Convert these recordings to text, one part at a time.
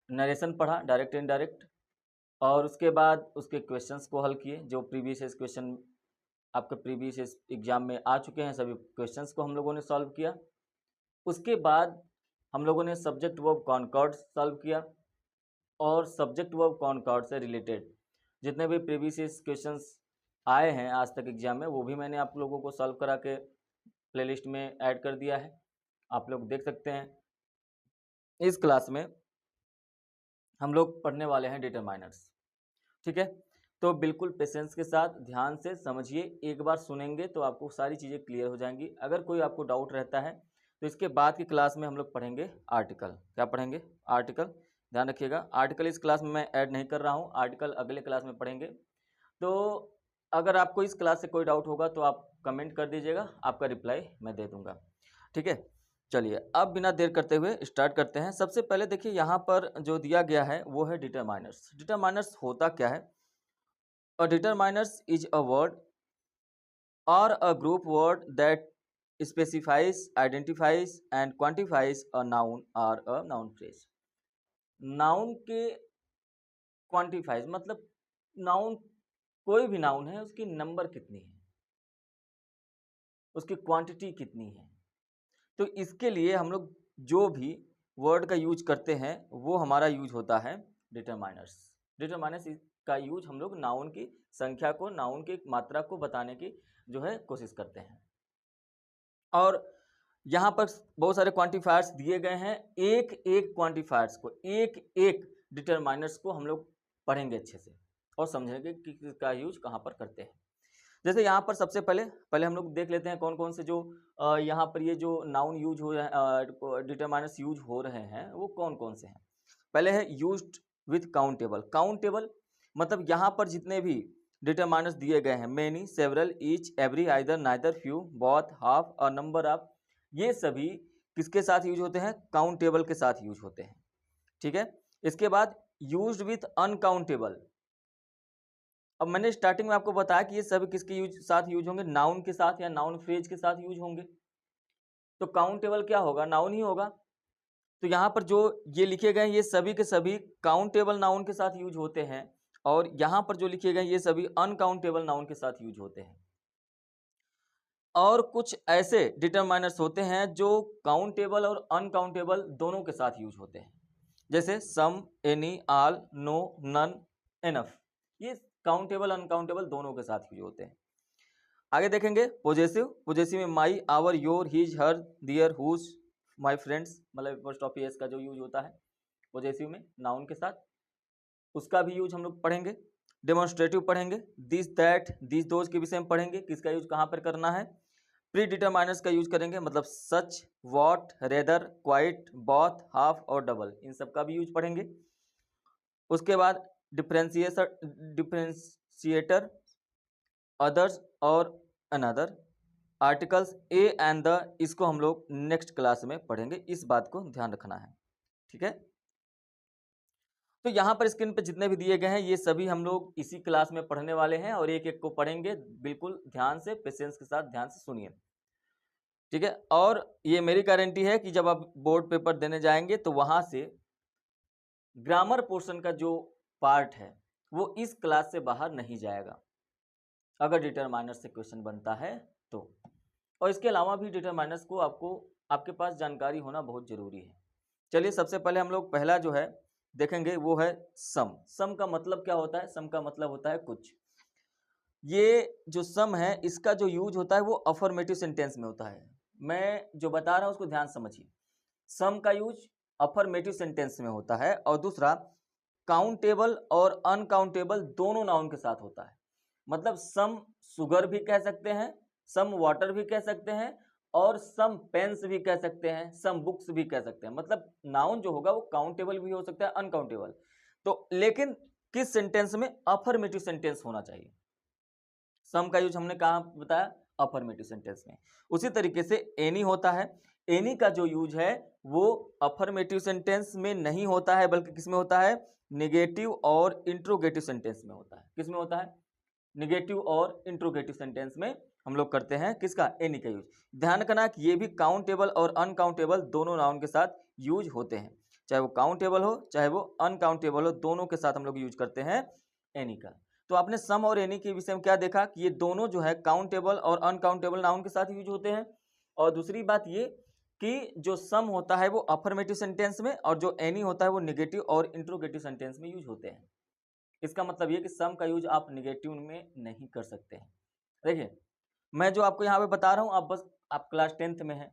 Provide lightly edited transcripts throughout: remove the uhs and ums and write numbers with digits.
Narration पढ़ा, direct indirect, और उसके बाद उसके क्वेश्चंस को हल किए। जो प्रीवियस क्वेश्चन आपके प्रीवियस एग्जाम में आ चुके हैं, सभी क्वेश्चंस को हम लोगों ने सॉल्व किया। उसके बाद हम लोगों ने सब्जेक्ट वर्ब कॉनकॉर्ड सॉल्व किया, और सब्जेक्ट वर्ब कॉनकॉर्ड से रिलेटेड जितने भी प्रीवियस क्वेश्चंस आए हैं आज तक एग्जाम में, वो भी मैंने आप लोगों को सॉल्व करा के प्लेलिस्ट में ऐड कर दिया है, आप लोग देख सकते हैं। इस क्लास में हम लोग पढ़ने वाले हैं डिटरमाइनर्स, ठीक है। तो बिल्कुल पेशेंस के साथ ध्यान से समझिए, एक बार सुनेंगे तो आपको सारी चीज़ें क्लियर हो जाएंगी। अगर कोई आपको डाउट रहता है तो इसके बाद की क्लास में हम लोग पढ़ेंगे आर्टिकल। क्या पढ़ेंगे? आर्टिकल। ध्यान रखिएगा, आर्टिकल इस क्लास में मैं ऐड नहीं कर रहा हूँ, आर्टिकल अगले क्लास में पढ़ेंगे। तो अगर आपको इस क्लास से कोई डाउट होगा तो आप कमेंट कर दीजिएगा, आपका रिप्लाई मैं दे दूंगा, ठीक है। चलिए अब बिना देर करते हुए स्टार्ट करते हैं। सबसे पहले देखिए यहाँ पर जो दिया गया है वो है डिटरमाइनर्स। डिटरमाइनर्स होता क्या है? A determiners is a word or a group word that specifies, identifies and quantifies a noun or a noun phrase. Noun के क्वांटिफाइज मतलब नाउन, कोई भी नाउन है उसकी नंबर कितनी है, उसकी क्वांटिटी कितनी है। तो इसके लिए हम लोग जो भी वर्ड का यूज करते हैं वो हमारा यूज होता है डिटरमाइनर्स। डिटरमाइनर्स का यूज हम लोग नाउन की संख्या को, नाउन की मात्रा को बताने की जो है कोशिश करते हैं। और यहाँ पर बहुत सारे क्वांटिफायर्स दिए गए हैं, एक एक क्वांटिफायर्स को, एक एक डिटरमाइनर्स को हम लोग पढ़ेंगे अच्छे से और समझेंगे कि किसका यूज कहाँ पर करते हैं। जैसे यहाँ पर सबसे पहले हम लोग देख लेते हैं कौन कौन से जो यहाँ पर ये जो नाउन यूज हो रहे हैं, डिटरमाइनर्स यूज हो रहे हैं वो कौन कौन से हैं। पहले है यूज्ड विथ काउंटेबल। काउंटेबल मतलब यहाँ पर जितने भी डिटरमाइनर्स दिए गए हैं, many, several, each, every, either, neither, few, both, half और नंबर ऑफ, ये सभी किसके साथ यूज होते हैं? काउंटेबल के साथ यूज होते हैं, ठीक है। इसके बाद यूज्ड विथ अनकाउंटेबल। अब मैंने स्टार्टिंग में आपको बताया कि ये सभी किसके साथ यूज होंगे? नाउन के साथ या नाउन फ्रेज के साथ यूज होंगे। तो काउंटेबल क्या होगा? नाउन ही होगा। तो यहाँ पर जो ये लिखे गए ये सभी के सभी काउंटेबल नाउन के साथ यूज होते हैं, और यहाँ पर जो लिखे गए ये सभी अनकाउंटेबल नाउन के साथ यूज होते हैं। और कुछ ऐसे डिटरमाइनर्स होते हैं जो काउंटेबल और अनकाउंटेबल दोनों के साथ यूज होते हैं, जैसे some, any, all, no, none, enough. ये काउंटेबल अनकाउंटेबल दोनों के साथ यूज होते हैं। आगे देखेंगे पोजेसिव। पोजेसिव में my, our, your, his, her, their, whose, my friends, मतलब फर्स्ट ऑफ एस का जो यूज होता है पोजेसिव में नाउन के साथ, उसका भी यूज हम लोग पढ़ेंगे। डेमोन्स्ट्रेटिव पढ़ेंगे, दिस, दैट, दिस, दोज के विषय में पढ़ेंगे, किसका यूज कहाँ पर करना है। प्री डिटरमाइनर्स का यूज करेंगे, मतलब such, what, rather, quite, both, half और डबल, इन सब का भी यूज पढ़ेंगे। उसके बाद डिफरेंशिएटर, अदर्स और another, articles a and the, इसको हम लोग नेक्स्ट क्लास में पढ़ेंगे, इस बात को ध्यान रखना है, ठीक है। तो यहाँ पर स्क्रीन पे जितने भी दिए गए हैं ये सभी हम लोग इसी क्लास में पढ़ने वाले हैं, और एक एक को पढ़ेंगे। बिल्कुल ध्यान से, पेशेंस के साथ ध्यान से सुनिए, ठीक है। और ये मेरी गारंटी है कि जब आप बोर्ड पेपर देने जाएंगे तो वहां से ग्रामर पोर्शन का जो पार्ट है वो इस क्लास से बाहर नहीं जाएगा, अगर डिटरमाइनर से क्वेश्चन बनता है तो। और इसके अलावा भी डिटरमाइनर्स को आपको, आपके पास जानकारी होना बहुत जरूरी है। चलिए सबसे पहले हम लोग पहला जो है देखेंगे वो है सम। सम का मतलब क्या होता है? सम का मतलब होता है कुछ। ये जो सम है इसका जो यूज होता है वो अफर्मेटिव सेंटेंस में होता है। मैं जो बता रहा हूं उसको ध्यान समझिए। सम का यूज अफर्मेटिव सेंटेंस में होता है, और दूसरा काउंटेबल और अनकाउंटेबल दोनों नाउन के साथ होता है। मतलब सम शुगर भी कह सकते हैं, सम वाटर भी कह सकते हैं, और सम पेन्स भी कह सकते हैं, सम बुक्स भी कह सकते हैं। मतलब नाउन जो होगा वो काउंटेबल भी हो सकता है, अनकाउंटेबल। तो लेकिन किस सेंटेंस में? अफर्मेटिव सेंटेंस होना चाहिए। सम का यूज हमने कहा बताया? अफर्मेटिव सेंटेंस में। उसी तरीके से एनी होता है। एनी का जो यूज है वो अफर्मेटिव सेंटेंस में नहीं होता है, बल्कि किस में होता है? निगेटिव और इंट्रोगेटिव सेंटेंस में होता है। किस में होता है? निगेटिव और इंट्रोगेटिव सेंटेंस में हम लोग करते हैं किसका? एनी का यूज। ध्यान रखना कि ये भी काउंटेबल और अनकाउंटेबल दोनों नाउन के साथ यूज होते हैं। चाहे वो काउंटेबल हो चाहे वो अनकाउंटेबल हो, दोनों के साथ हम लोग यूज करते हैं एनी का। तो आपने सम और एनी के विषय में क्या देखा कि ये दोनों जो है काउंटेबल और अनकाउंटेबल नाउन के साथ यूज होते हैं। और दूसरी बात ये कि जो सम होता है वो अफर्मेटिव सेंटेंस में और जो एनी होता है वो निगेटिव और इंट्रोगेटिव सेंटेंस में यूज होते हैं। इसका मतलब ये कि सम का यूज आप निगेटिव में नहीं कर सकते हैं। देखिए मैं जो आपको यहाँ पे बता रहा हूँ, आप क्लास 10th में है,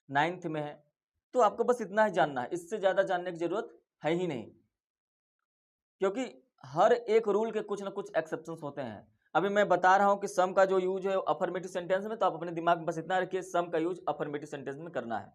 9th में है, तो आपको बस इतना ही जानना है, इससे ज्यादा जानने की जरूरत है ही नहीं, क्योंकि हर एक रूल के कुछ ना कुछ एक्सेप्शंस होते हैं। अभी मैं बता रहा हूं कि सम का जो यूज है अफर्मेटिव सेंटेंस में, तो आप अपने दिमाग में बस इतना रखिए सम का यूज अफर्मेटिव सेंटेंस में करना है।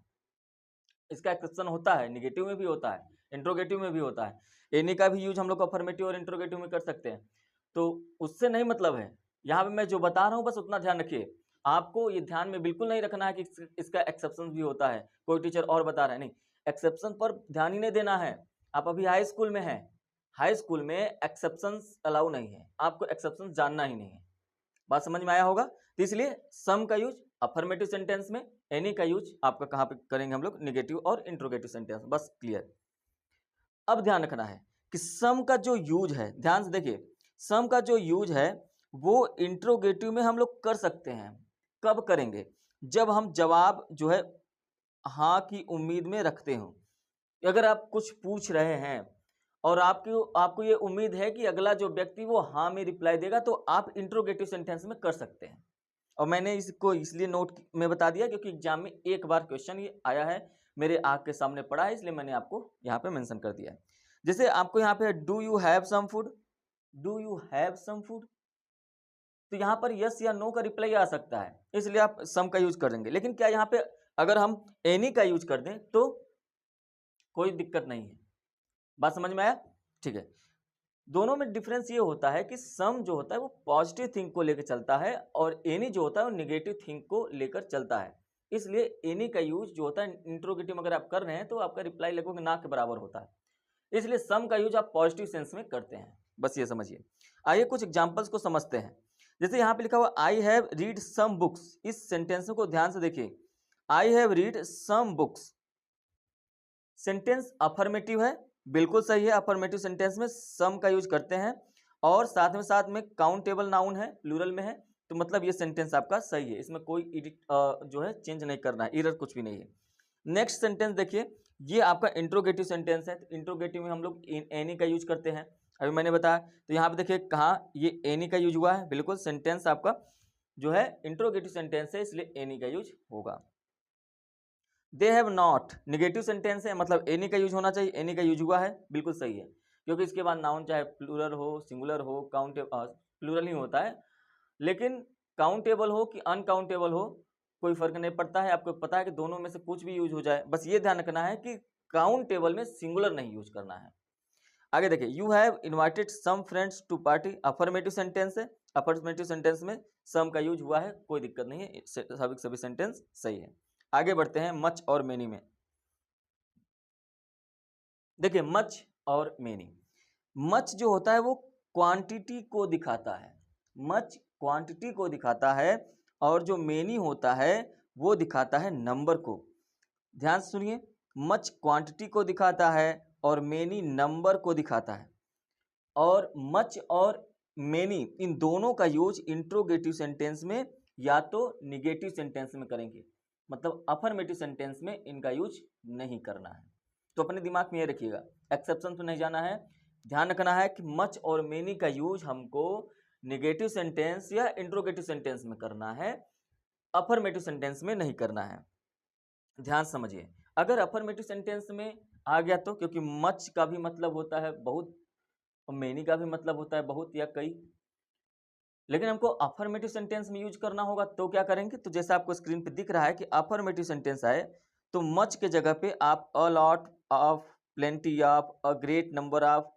इसका एक्सेप्शन होता है, निगेटिव में भी होता है, इंट्रोगेटिव में भी होता है। एनी का भी यूज हम लोग अफर्मेटिव और इंट्रोगेटिव में कर सकते हैं, तो उससे नहीं मतलब है। यहाँ पे मैं जो बता रहा हूँ बस उतना ध्यान रखिए। आपको ये ध्यान में बिल्कुल नहीं रखना है कि इसका एक्सेप्शन भी होता है, कोई टीचर और बता रहा है, नहीं, एक्सेप्शन पर ध्यान ही नहीं देना है। आप अभी हाई स्कूल में हैं, हाई स्कूल में एक्सेप्शंस अलाउ नहीं है, आपको एक्सेप्शंस जानना ही नहीं है। बात समझ में आया होगा। तो इसलिए सम का यूज अफर्मेटिव सेंटेंस में, एनी का यूज आपका कहाँ पे करेंगे हम लोग, निगेटिव और इंट्रोगेटिव सेंटेंस। बस क्लियर। अब ध्यान रखना है कि सम का जो यूज है, ध्यान से देखिए, सम का जो यूज है वो इंट्रोगेटिव में हम लोग कर सकते हैं। कब करेंगे? जब हम जवाब जो है हाँ की उम्मीद में रखते हो। अगर आप कुछ पूछ रहे हैं और आपको ये उम्मीद है कि अगला जो व्यक्ति वो हाँ में रिप्लाई देगा, तो आप इंट्रोगेटिव सेंटेंस में कर सकते हैं। और मैंने इसको इसलिए नोट में बता दिया क्योंकि एग्जाम में एक बार क्वेश्चन ये आया है, मेरे आंख के सामने पड़ा है, इसलिए मैंने आपको यहाँ पे मेंशन कर दिया है। जैसे आपको यहाँ पे do you have some food, do you have some food, तो यहाँ पर यस या नो का रिप्लाई आ सकता है, इसलिए आप सम का यूज कर देंगे। लेकिन क्या यहाँ पे अगर हम एनी का यूज कर दें तो कोई दिक्कत नहीं है। बात समझ में आया? ठीक है। दोनों में डिफरेंस ये होता है कि सम जो होता है वो पॉजिटिव थिंग को लेकर चलता है और एनी जो होता है वो नेगेटिव थिंग को लेकर चलता है। इसलिए एनी का यूज जो होता है इंट्रोगेटिव अगर आप कर रहे हैं तो आपका रिप्लाई लगभग ना के बराबर होता है। इसलिए सम का यूज आप पॉजिटिव सेंस में करते हैं, बस ये समझिए। आइए कुछ एग्जाम्पल्स को समझते हैं। जैसे यहाँ पे लिखा हुआ I have read some books, इस सेंटेंस को ध्यान से देखिए। I have read some books, sentence affirmative है, बिल्कुल सही है। अफर्मेटिव सेंटेंस में सम का यूज करते हैं और साथ में काउंटेबल नाउन है, प्लूरल में है, तो मतलब ये सेंटेंस आपका सही है। इसमें कोई जो है चेंज नहीं करना है, एरर कुछ भी नहीं है। नेक्स्ट सेंटेंस देखिए, ये आपका इंट्रोगेटिव सेंटेंस है। तो इंट्रोगेटिव में हम लोग एनी का यूज करते हैं, अभी मैंने बताया। तो यहाँ पे देखिए कहाँ ये एनी का यूज हुआ है, बिल्कुल सेंटेंस आपका जो है इंट्रोगेटिव सेंटेंस है, इसलिए एनी का यूज होगा। They have not, negative sentence है, मतलब एनी का यूज होना चाहिए, एनी का यूज हुआ है, बिल्कुल सही है, क्योंकि इसके बाद नाउन चाहे प्लूरल हो, सिंगुलर हो, प्लूरल ही होता है, लेकिन काउंटेबल हो कि अनकाउंटेबल हो कोई फर्क नहीं पड़ता है। आपको पता है कि दोनों में से कुछ भी यूज हो जाए, बस ये ध्यान रखना है कि काउंटेबल में सिंगुलर नहीं यूज करना है। आगे देखिए, you have invited some friends to party, affirmative sentence है, अफर्मेटिव सेंटेंस में सम का यूज हुआ है, कोई दिक्कत नहीं है, सभी सेंटेंस सही है। आगे बढ़ते हैं मच और मेनी में। देखिए मच और मेनी, मच जो होता है वो क्वांटिटी को दिखाता है, मच क्वांटिटी को दिखाता है, और जो मेनी होता है वो दिखाता है नंबर को। ध्यान से सुनिए, मच क्वांटिटी को दिखाता है और मेनी नंबर को दिखाता है। और मच और मेनी इन दोनों का यूज इंट्रोगेटिव सेंटेंस में या तो निगेटिव सेंटेंस में करेंगे, मतलब अफर्मेटिव सेंटेंस में इनका यूज नहीं करना है। तो अपने दिमाग में ये रखिएगा, एक्सेप्शन तो नहीं जाना है, ध्यान रखना है कि मच और मेनी का यूज हमको निगेटिव सेंटेंस या इंट्रोगेटिव सेंटेंस में करना है, अफर्मेटिव सेंटेंस में नहीं करना है। ध्यान समझिए, अगर अफर्मेटिव सेंटेंस में आ गया तो, क्योंकि मच का भी मतलब होता है बहुत और मेनी का भी मतलब होता है बहुत या कई, लेकिन हमको अफर्मेटिव सेंटेंस में यूज करना होगा, तो क्या करेंगे? तो जैसे आपको स्क्रीन पे दिख रहा है कि अफर्मेटिव सेंटेंस आए तो मच के जगह पे आप अ lot of, plenty of, a great number of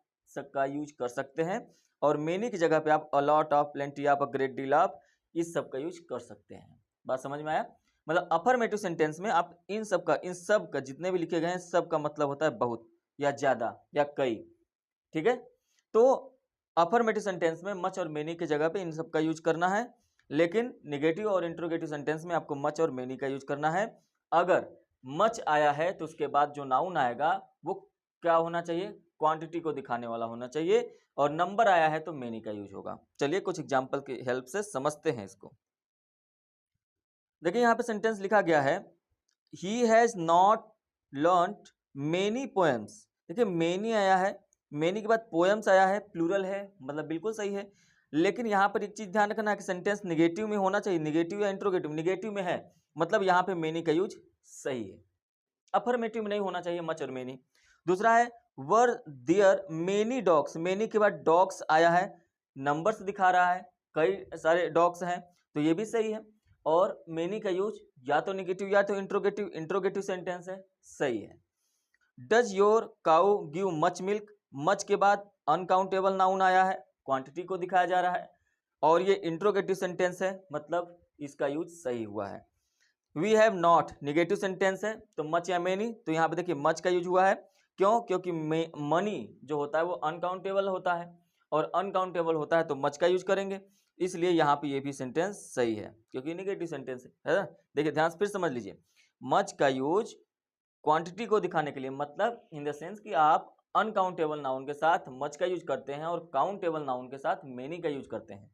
का यूज कर सकते हैं, और मेनी की जगह पे आप अ lot of, plenty of, a great deal of, इस सब का यूज कर सकते हैं। बात समझ में आया? मतलब अफर्मेटिव सेंटेंस में आप इन सब का जितने भी लिखे गए हैं सब का मतलब होता है बहुत या ज्यादा या कई, ठीक है। तो अफर्मेटिव सेंटेंस में मच और मेनी की जगह पे इन सब का यूज करना है, लेकिन निगेटिव और इंट्रोगेटिव सेंटेंस में आपको मच और मेनी का यूज करना है। अगर मच आया है तो उसके बाद जो नाउन आएगा वो क्या होना चाहिए, क्वांटिटी को दिखाने वाला होना चाहिए, और नंबर आया है तो मेनी का यूज होगा। चलिए कुछ एग्जांपल की हेल्प से समझते हैं इसको। देखिए यहाँ पे सेंटेंस लिखा गया है, he has not learned many poems. देखिए मेनी आया है, मेनी के बाद पोएम्स आया है, प्लूरल है, मतलब बिल्कुल सही है। लेकिन यहाँ पर एक चीज ध्यान रखना है कि सेंटेंस निगेटिव में होना चाहिए, निगेटिव या इंट्रोगेटिव, निगेटिव में है मतलब यहाँ पे मेनी का यूज सही है। अफर्मेटिव में नहीं होना चाहिए मच और मेनी। दूसरा है were there many dogs, many के बाद डॉग्स आया है, नंबर्स दिखा रहा है, कई सारे डॉग्स हैं, तो ये भी सही है। और मेनी का यूज या तो निगेटिव या तो इंट्रोगेटिव, इंट्रोगेटिव सेंटेंस है, सही है। Does your cow give much milk, much के बाद अनकाउंटेबल नाउन आया है, क्वांटिटी को दिखाया जा रहा है, और ये इंट्रोगेटिव सेंटेंस है मतलब इसका यूज सही हुआ है। We have not negative sentence है तो मच या मेनी, तो यहाँ पे देखिए मच का यूज हुआ है, क्यों, क्योंकि मनी जो होता है वो अनकाउंटेबल होता है, और अनकाउंटेबल होता है तो मच का यूज करेंगे, इसलिए यहाँ पे ये भी सेंटेंस सही है क्योंकि निगेटिव सेंटेंस है ना। देखिए ध्यान से फिर समझ लीजिए, मच का यूज क्वांटिटी को दिखाने के लिए, मतलब इन द सेंस कि आप अनकाउंटेबल नाउन के साथ मच का यूज करते हैं और काउंटेबल नाउन के साथ मेनी का यूज करते हैं।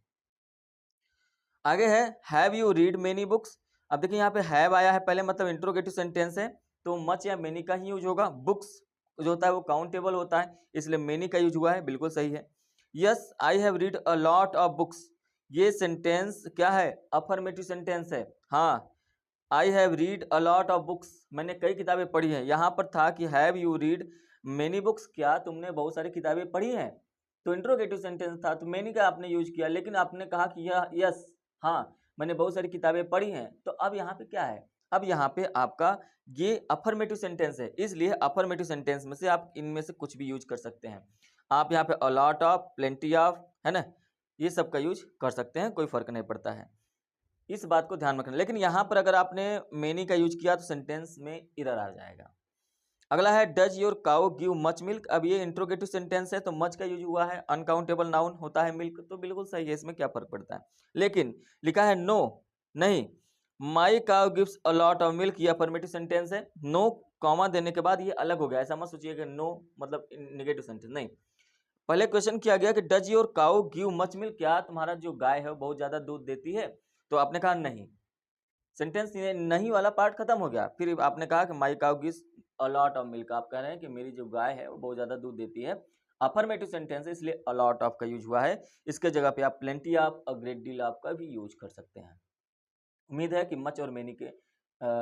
आगे है have you read many books. अब देखिए यहाँ पे हैव आया है पहले, मतलब इंट्रोगेटिव सेंटेंस है, तो मच या मेनी का ही यूज होगा। बुक्स जो होता है वो काउंटेबल होता है, इसलिए मेनी का यूज हुआ है, बिल्कुल सही है। Yes I have read a lot of books, ये सेंटेंस क्या है, अफर्मेटिव सेंटेंस है। हाँ, आई have read a lot of books, मैंने कई किताबें पढ़ी हैं। यहाँ पर था कि have you read many books, क्या तुमने बहुत सारी किताबें पढ़ी हैं, तो इंट्रोगेटिव सेंटेंस था तो मेनी का आपने यूज किया, लेकिन आपने कहा कि यस हाँ मैंने बहुत सारी किताबें पढ़ी हैं, तो अब यहाँ पे क्या है, अब यहाँ पे आपका ये अफर्मेटिव सेंटेंस है, इसलिए अफर्मेटिव सेंटेंस में से आप इनमें से कुछ भी यूज कर सकते हैं। आप यहाँ पे अ लॉट ऑफ, प्लेंटी ऑफ, है ना, ये सब का यूज कर सकते हैं, कोई फर्क नहीं पड़ता है, इस बात को ध्यान में रखना। लेकिन यहाँ पर अगर आपने मेनी का यूज किया तो सेंटेंस में एरर आ जाएगा। अगला है does your cow give much milk. अब ये इंट्रोगेटिव सेंटेंस है तो मच का यूज हुआ है, अनकाउंटेबल नाउन होता है मिल्क, तो बिल्कुल सही है, इसमें क्या फर्क पड़ता है। लेकिन लिखा है नो, नहीं, my cow gives a lot of milk, ये अफर्मेटिव सेंटेंस है, नो कॉमा देने के बाद ये अलग हो गया, ऐसा मत सोचिए कि नो मतलब निगेटिव सेंटेंस, नहीं। पहले क्वेश्चन किया गया कि does your cow give much milk, क्या तुम्हारा जो गाय है वो बहुत ज्यादा दूध देती है, तो आपने कहा नहीं, सेंटेंस नहीं वाला पार्ट खत्म हो गया। फिर आपने कहा कि my cow gives a lot of milk, आप कह रहे हैं कि मेरी जो गाय है वो बहुत ज्यादा दूध देती है, अफर्मेटिव सेंटेंस है इसलिए अ लॉट ऑफ का यूज हुआ है। इसके जगह पे आप plenty of, a great deal of का भी यूज कर सकते हैं। उम्मीद है कि मच और मेनी के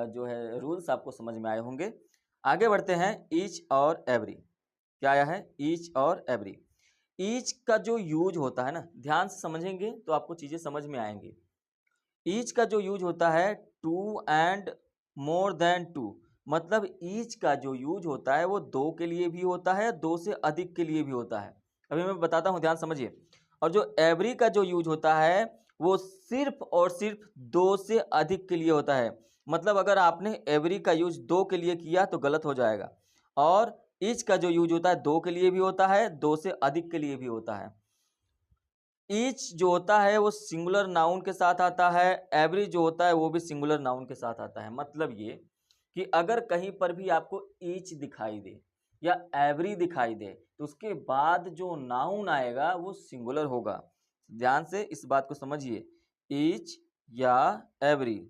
जो है रूल्स आपको समझ में आए होंगे। आगे बढ़ते हैं, ईच और एवरी। क्या आया है, ईच और एवरी। ईच का जो यूज होता है ना, ध्यान से समझेंगे तो आपको चीजें समझ में आएंगी। ईच का जो यूज होता है two and more than two, मतलब ईच का जो यूज होता है वो दो के लिए भी होता है, दो से अधिक के लिए भी होता है। अभी मैं बताता हूं, ध्यान समझिए। और जो एवरी का जो यूज होता है वो सिर्फ और सिर्फ दो से अधिक के लिए होता है। मतलब अगर आपने एवरी का यूज दो के लिए किया तो गलत हो जाएगा। और ईच का जो यूज होता है दो के लिए भी होता है, दो से अधिक के लिए भी होता है। ईच जो होता है वो सिंगुलर नाउन के साथ आता है, एवरी जो होता है वो भी सिंगुलर नाउन के साथ आता है। मतलब ये कि अगर कहीं पर भी आपको ईच दिखाई दे या एवरी दिखाई दे तो उसके बाद जो नाउन आएगा वो सिंगुलर होगा। ध्यान से इस बात को समझिए, ईच या एवरी,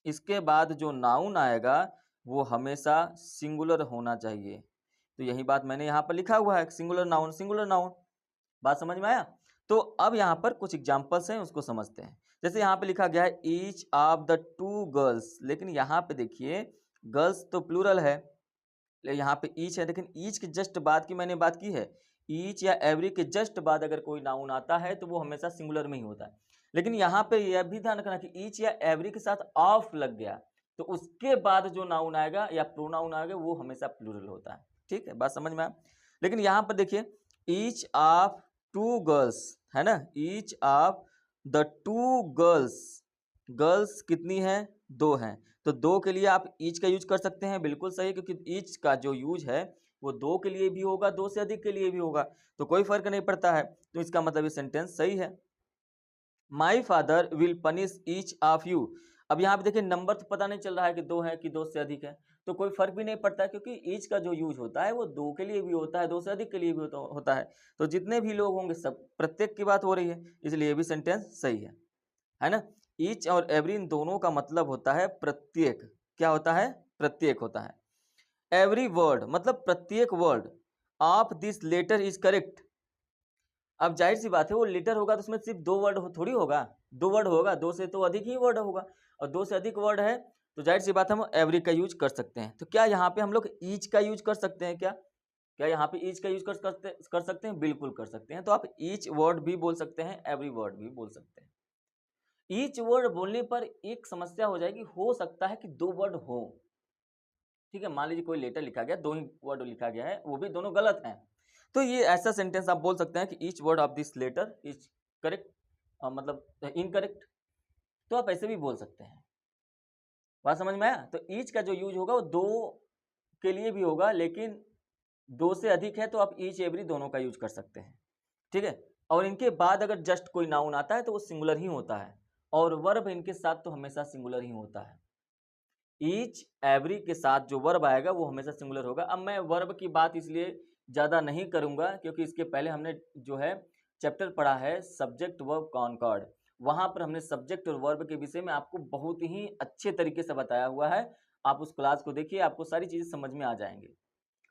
इसके बाद जो नाउन आएगा वो हमेशा सिंगुलर होना चाहिए। तो यही बात मैंने यहाँ पर लिखा हुआ है, सिंगुलर नाउन, सिंगुलर नाउन। बात समझ में आया। तो अब यहाँ पर कुछ एग्जांपल्स हैं, उसको समझते हैं। जैसे यहाँ पे लिखा गया है each of the two girls, लेकिन यहाँ पे देखिए गर्ल्स तो प्लूरल है, यहाँ पे ईच है, लेकिन ईच के जस्ट बाद की मैंने बात की है। ईच या एवरी के जस्ट बाद अगर कोई नाउन आता है तो वो हमेशा सिंगुलर में ही होता है। लेकिन यहाँ पे यह भी ध्यान रखना कि ईच या एवरी के साथ ऑफ लग गया तो उसके बाद जो नाउन आएगा या प्रोनाउन आएगा वो हमेशा प्लूरल होता है। ठीक है, बात समझ में आया। लेकिन यहाँ पर देखिए ईच ऑफ टू गर्ल्स है ना, each of the two girls, girls कितनी है, दो हैं, तो दो के लिए आप ईच का यूज कर सकते हैं, बिल्कुल सही, क्योंकि ईच का जो यूज है वो दो के लिए भी होगा, दो से अधिक के लिए भी होगा, तो कोई फर्क नहीं पड़ता है, तो इसका मतलब ये सेंटेंस सही है। My father will punish each of you. अब यहाँ पे देखिए नंबर तो पता नहीं चल रहा है कि 2 है कि 2 से अधिक है, तो कोई फर्क भी नहीं पड़ता है, क्योंकि ईच का जो यूज होता है वो 2 के लिए भी होता है, 2 से अधिक के लिए भी होता है। तो जितने भी लोग होंगे सब प्रत्येक की बात हो रही है, इसलिए ये भी सेंटेंस सही है ना। ईच और एवरी इन दोनों का मतलब होता है प्रत्येक। क्या होता है? प्रत्येक होता है। एवरी वर्ड मतलब प्रत्येक word of this letter is correct. अब जाहिर सी बात है वो लेटर होगा तो उसमें सिर्फ 2 वर्ड थोड़ी होगा, 2 वर्ड होगा, 2 से तो अधिक ही वर्ड होगा, और 2 से अधिक वर्ड है तो जाहिर सी बात हम एवरी का यूज कर सकते हैं। तो क्या यहाँ पे हम लोग ईच का यूज कर सकते हैं? क्या यहाँ पे ईच का यूज कर सकते हैं? बिल्कुल कर सकते हैं। तो आप ईच वर्ड भी बोल सकते हैं, एवरी वर्ड भी बोल सकते हैं। ईच वर्ड बोलने पर एक समस्या हो जाएगी, हो सकता है कि 2 वर्ड हो, ठीक है। मान लीजिए कोई लेटर लिखा गया, 2 ही वर्ड लिखा गया है, वो भी दोनों गलत हैं, तो ये ऐसा सेंटेंस आप बोल सकते हैं कि each word of this letter is correct, मतलब इनकरेक्ट। तो आप ऐसे भी बोल सकते हैं। बात समझ में आया? तो ईच का जो यूज होगा वो 2 के लिए भी होगा, लेकिन 2 से अधिक है तो आप ईच एवरी दोनों का यूज कर सकते हैं, ठीक है। और इनके बाद अगर जस्ट कोई नाउन आता है तो वो सिंगुलर ही होता है, और वर्ब इनके साथ तो हमेशा सिंगुलर ही होता है। ईच एवरी के साथ जो वर्ब आएगा वो हमेशा सिंगुलर होगा। अब मैं वर्ब की बात इसलिए ज़्यादा नहीं करूंगा क्योंकि इसके पहले हमने जो है चैप्टर पढ़ा है सब्जेक्ट वर्ब कॉनकॉर्ड, वहां पर हमने सब्जेक्ट और वर्ब के विषय में आपको बहुत ही अच्छे तरीके से बताया हुआ है। आप उस क्लास को देखिए, आपको सारी चीज़ें समझ में आ जाएंगी,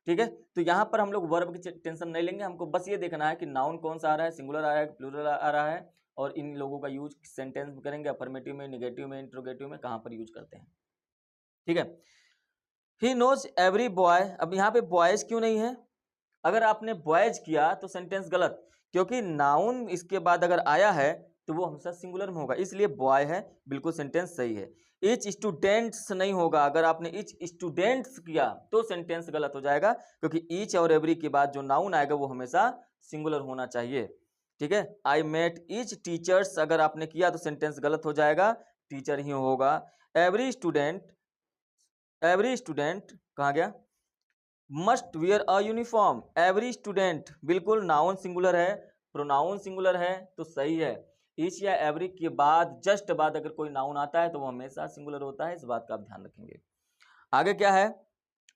ठीक है। तो यहाँ पर हम लोग वर्ब की टेंशन नहीं लेंगे, हमको बस ये देखना है कि नाउन कौन सा आ रहा है, सिंगुलर आ रहा है, प्लूरल आ रहा है, और इन लोगों का यूज सेंटेंस में करेंगे, अफर्मेटिव में, निगेटिव में, इंट्रोगेटिव में, कहाँ पर यूज करते हैं, ठीक है। He knows every boy. अब यहाँ पे बॉयज क्यों नहीं है? अगर आपने बॉयज किया तो सेंटेंस गलत, क्योंकि नाउन इसके बाद अगर आया है तो वो हमेशा सिंगुलर में होगा, इसलिए बॉय है, बिल्कुल सेंटेंस सही है। इच स्टूडेंट्स नहीं होगा, अगर आपने इच स्टूडेंट्स किया तो सेंटेंस गलत हो जाएगा, क्योंकि ईच और एवरी के बाद जो नाउन आएगा वो हमेशा सिंगुलर होना चाहिए, ठीक है। आई मेट इच टीचर्स अगर आपने किया तो सेंटेंस गलत हो जाएगा, टीचर ही होगा। एवरी स्टूडेंट, एवरी स्टूडेंट कहाँ गया? Must wear a uniform. Every student बिल्कुल नाउन सिंगुलर है, प्रोनाउन सिंगुलर है, तो सही है। ईच या एवरी के बाद जस्ट बाद अगर कोई नाउन आता है तो वो हमेशा सिंगुलर होता है, इस बात का आप ध्यान रखेंगे। आगे क्या है?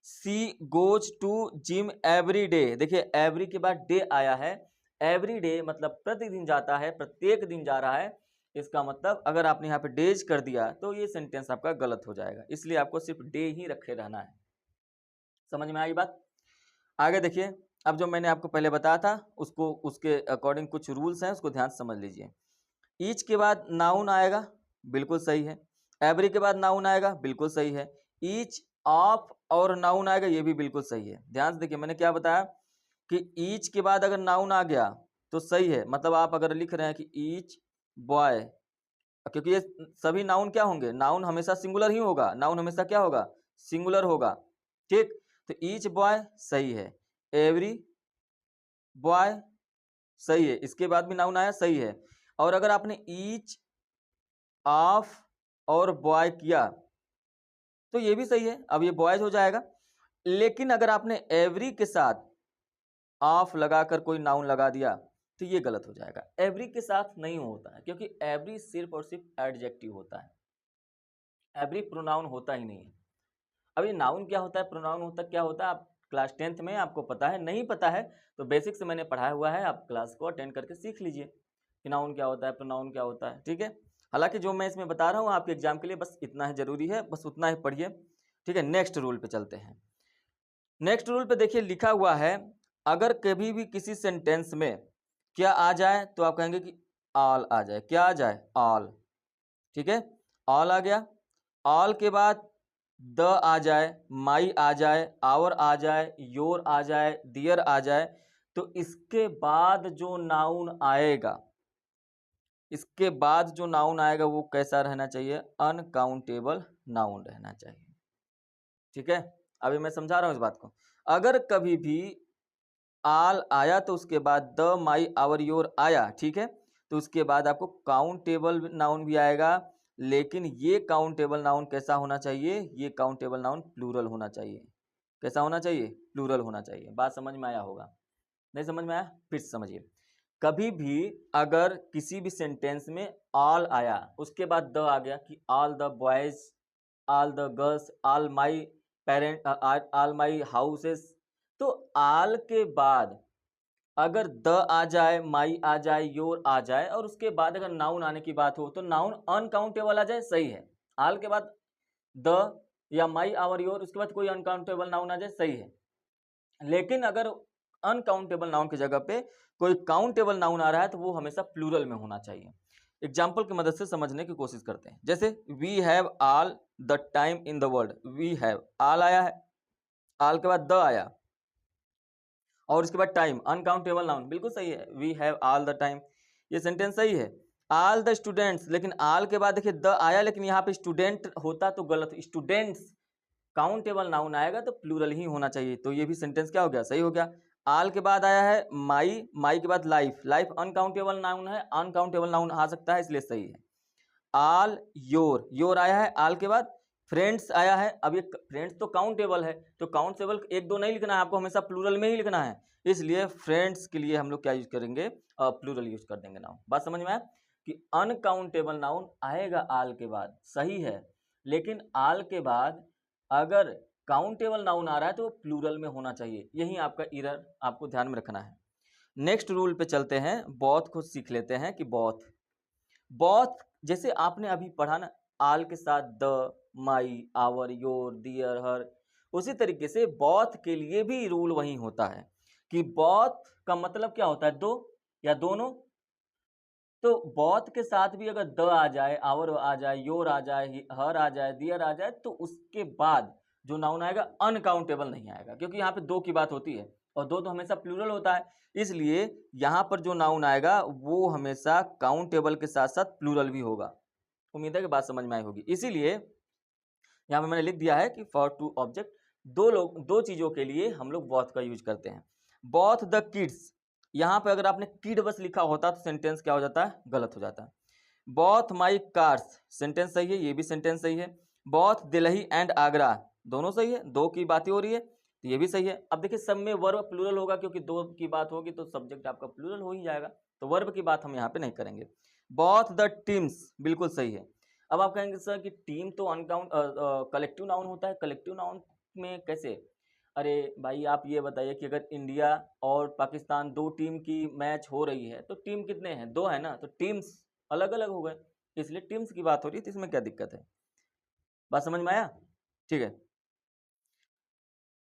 She goes to gym every day. देखिए एवरी के बाद डे आया है, एवरी डे मतलब प्रतिदिन जाता है, प्रत्येक दिन जा रहा है, इसका मतलब अगर आपने यहाँ पे डेज कर दिया तो ये सेंटेंस आपका गलत हो जाएगा, इसलिए आपको सिर्फ डे ही रखे रहना है। समझ में आई बात? आगे देखिए, अब जो मैंने आपको पहले बताया था उसको, उसके अकॉर्डिंग कुछ रूल्स हैं, उसको ध्यान से समझ लीजिए। ईच के बाद नाउन आएगा, बिल्कुल सही है। एवरी के बाद नाउन आएगा, बिल्कुल सही है। ईच ऑफ और नाउन आएगा, ये भी बिल्कुल सही है। ध्यान से देखिए मैंने क्या बताया कि ईच के बाद अगर नाउन आ गया तो सही है, मतलब आप अगर लिख रहे हैं कि ईच बॉय, क्योंकि ये सभी नाउन क्या होंगे? नाउन हमेशा सिंगुलर ही होगा, नाउन हमेशा क्या होगा? सिंगुलर होगा, ठीक। तो ईच बॉय सही है, एवरी बॉय सही है, इसके बाद भी नाउन आया, सही है। और अगर आपने ईच ऑफ और बॉय किया तो ये भी सही है, अब ये बॉयज हो जाएगा। लेकिन अगर आपने एवरी के साथ ऑफ लगाकर कोई नाउन लगा दिया तो ये गलत हो जाएगा। एवरी के साथ नहीं होता है, क्योंकि एवरी सिर्फ और सिर्फ एडजेक्टिव होता है, एवरी प्रोनाउन होता ही नहीं है। अब ये नाउन क्या होता है, प्रोनाउन होता क्या होता है, आप क्लास 10th में आपको पता है, नहीं पता है तो बेसिक से मैंने पढ़ाया हुआ है, आप क्लास को अटेंड करके सीख लीजिए कि नाउन क्या होता है, प्रोनाउन क्या होता है, ठीक है। हालांकि जो मैं इसमें बता रहा हूँ आपके एग्जाम के लिए बस इतना ही जरूरी है, बस उतना ही पढ़िए, ठीक है। नेक्स्ट रूल पे चलते हैं। नेक्स्ट रूल पे देखिए लिखा हुआ है, अगर कभी भी किसी सेंटेंस में क्या आ जाए तो आप कहेंगे कि ऑल आ जाए। क्या आ जाए? ऑल, ठीक है। ऑल आ गया, ऑल के बाद द आ जाए, माई आ जाए, आवर आ जाए, योर आ जाए, दियर आ जाए, तो इसके बाद जो नाउन आएगा, इसके बाद जो नाउन आएगा वो कैसा रहना चाहिए? अनकाउंटेबल नाउन रहना चाहिए, ठीक है। अभी मैं समझा रहा हूं इस बात को। अगर कभी भी आल आया तो उसके बाद द, माई, आवर, योर आया, ठीक है, तो उसके बाद आपको काउंटेबल नाउन भी आएगा, लेकिन ये काउंटेबल नाउन कैसा होना चाहिए? ये काउंटेबल नाउन प्लूरल होना चाहिए। कैसा होना चाहिए? प्लूरल होना चाहिए। बात समझ में आया होगा? नहीं समझ में आया? फिर समझिए। कभी भी अगर किसी भी सेंटेंस में ऑल आया, उसके बाद द आ गया कि all the boys, all the girls, all my parent, all my houses, तो ऑल के बाद अगर द आ जाए, माई आ जाए, योर आ जाए और उसके बाद अगर नाउन आने की बात हो तो नाउन अनकाउंटेबल आ जाए, सही है। ऑल के बाद द या माई, आवर, योर, उसके बाद कोई अनकाउंटेबल नाउन आ जाए, सही है। लेकिन अगर अनकाउंटेबल नाउन की जगह पे कोई काउंटेबल नाउन आ रहा है तो वो हमेशा प्लूरल में होना चाहिए। एग्जाम्पल की मदद से समझने की कोशिश करते हैं। जैसे we have all the time in the world, we have, all आया है, ऑल के बाद द आया और उसके बाद टाइम, अनकाउंटेबल नाउन, बिल्कुल सही है, we have all the time, ये सेंटेंस सही है। ऑल द स्टूडेंट्स, लेकिन ऑल के बाद देखिए द आया, लेकिन यहाँ पे स्टूडेंट होता तो गलत, स्टूडेंट्स काउंटेबल नाउन आएगा तो प्लूरल ही होना चाहिए, तो ये भी सेंटेंस क्या हो गया, सही हो गया। ऑल के बाद आया है माई, माई के बाद लाइफ, लाइफ अनकाउंटेबल नाउन है, अनकाउंटेबल नाउन आ सकता है इसलिए सही है। ऑल योर, योर आया है ऑल के बाद, फ्रेंड्स आया है, अब ये फ्रेंड्स तो काउंटेबल है, तो काउंटेबल एक दो नहीं लिखना है आपको, हमेशा प्लूरल में ही लिखना है, इसलिए फ्रेंड्स के लिए हम लोग क्या यूज करेंगे, प्लूरल यूज कर देंगे नाउन। बात समझ में आया कि अनकाउंटेबल नाउन आएगा ऑल के बाद, सही है, लेकिन ऑल के बाद अगर काउंटेबल नाउन आ रहा है तो प्लूरल में होना चाहिए, यही आपका एरर आपको ध्यान में रखना है। नेक्स्ट रूल पे चलते हैं, बोथ को सीख लेते हैं कि बोथ, बोथ जैसे आपने अभी पढ़ा ना, आल के साथ द, माई, आवर, योर, दियर, हर, उसी तरीके से बोथ के लिए भी रूल वही होता है कि बोथ का मतलब क्या होता है, दो या दोनों, तो बोथ के साथ भी अगर द आ जाए, आवर आ जाए, योर आ जाए, हर आ जाए, दियर आ जाए, तो उसके बाद जो नाउन आएगा अनकाउंटेबल नहीं आएगा, क्योंकि यहाँ पे दो की बात होती है और दो तो हमेशा प्लूरल होता है, इसलिए यहाँ पर जो नाउन आएगा वो हमेशा काउंटेबल के साथ साथ प्लूरल भी होगा। उम्मीद है कि बात समझ में आई होगी। इसीलिए यहाँ पे मैंने लिख दिया है कि फॉर टू ऑब्जेक्ट, दो चीजों के लिए हम लोग बोथ का यूज करते हैं। बोथ द किड्स, यहाँ पे अगर आपने किड बस लिखा होता तो सेंटेंस क्या हो जाता है, गलत हो जाता है। बोथ माई कार्स, सेंटेंस सही है, ये भी सेंटेंस सही है। बोथ दिल्ली एंड आगरा, दोनों सही है, दो की बातें हो रही है तो ये भी सही है। अब देखिए सब में वर्ब प्लूरल होगा, क्योंकि दो की बात होगी तो सब्जेक्ट आपका प्लूरल हो ही जाएगा, तो वर्ब की बात हम यहाँ पे नहीं करेंगे। बोथ द टीम्स, बिल्कुल सही है। अब आप कहेंगे सर कि टीम तो अनकाउंट कलेक्टिव नाउन होता है, कलेक्टिव नाउन में कैसे, अरे भाई आप ये बताइए कि अगर इंडिया और पाकिस्तान दो टीम की मैच हो रही है तो टीम कितने हैं, दो है ना, तो टीम्स अलग अलग हो गए, इसलिए टीम्स की बात हो रही है, तो इसमें क्या दिक्कत है, बात समझ में आया, ठीक है।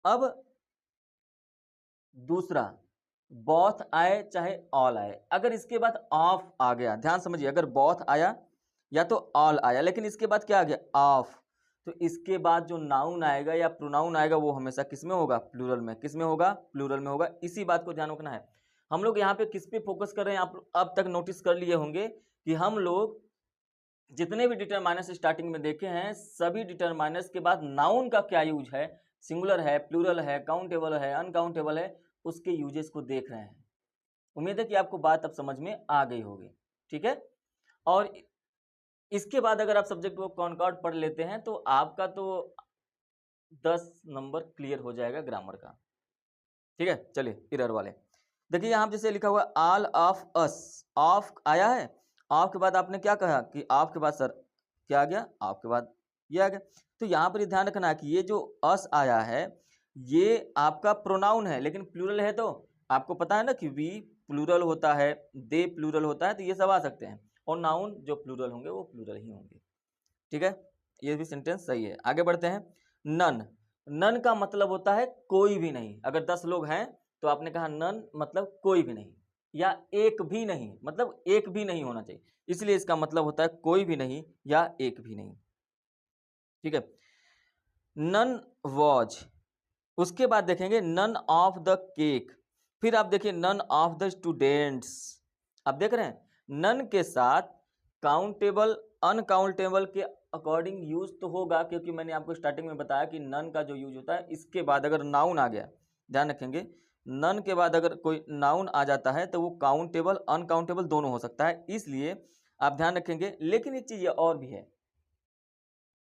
अब दूसरा, बोथ आए चाहे ऑल आए, अगर इसके बाद ऑफ आ गया, ध्यान समझिए, अगर बोथ आया या तो ऑल आया, लेकिन इसके बाद क्या आ गया, ऑफ, तो इसके बाद जो नाउन आएगा या प्रोनाउन आएगा वो हमेशा किस में होगा, प्लूरल में, किस में होगा, प्लूरल में होगा। इसी बात को ध्यान रखना है। हम लोग यहाँ पे किस पे फोकस कर रहे हैं, आप अब तक नोटिस कर लिए होंगे कि हम लोग जितने भी डिटरमाइनर्स स्टार्टिंग में देखे हैं, सभी डिटरमाइनर्स के बाद नाउन का क्या यूज है, सिंगुलर है, प्लूरल है, काउंटेबल है, अनकाउंटेबल है, उसके यूजेस को देख रहे हैं। उम्मीद है कि आपको बात अब समझ में आ गई होगी, ठीक है। और इसके बाद अगर आप सब्जेक्ट को कॉन्कॉर्ड पढ़ लेते हैं तो आपका तो 10 नंबर क्लियर हो जाएगा ग्रामर का, ठीक है। चलिए एरर वाले देखिए, यहाँ जैसे लिखा हुआ ऑल ऑफ अस, ऑफ आया है, ऑफ के बाद आपने क्या कहा कि ऑफ के बाद सर क्या आ गया, ऑफ के बाद ये आ गया, तो यहाँ पर ध्यान रखना है कि ये जो अस आया है ये आपका प्रोनाउन है, लेकिन प्लूरल है, तो आपको पता है ना कि वी प्लूरल होता है, दे प्लूरल होता है, तो ये सब आ सकते हैं, और नाउन जो प्लूरल होंगे वो प्लूरल ही होंगे, ठीक है। ये भी सेंटेंस सही है। आगे बढ़ते हैं। नन, नन का मतलब होता है कोई भी नहीं, अगर 10 लोग हैं तो आपने कहा नन मतलब कोई भी नहीं, या एक भी नहीं, मतलब एक भी नहीं होना चाहिए, इसलिए इसका मतलब होता है कोई भी नहीं या एक भी नहीं, ठीक है। नन वॉज, उसके बाद देखेंगे नन ऑफ द केक, फिर आप देखिए नन ऑफ द स्टूडेंट्स, आप देख रहे हैं नन के साथ काउंटेबल अनकाउंटेबल के अकॉर्डिंग यूज तो होगा, क्योंकि मैंने आपको स्टार्टिंग में बताया कि नन का जो यूज होता है, इसके बाद अगर नाउन आ गया, ध्यान रखेंगे नन के बाद अगर कोई नाउन आ जाता है तो वो काउंटेबल अनकाउंटेबल दोनों हो सकता है, इसलिए आप ध्यान रखेंगे। लेकिन एक चीज और भी है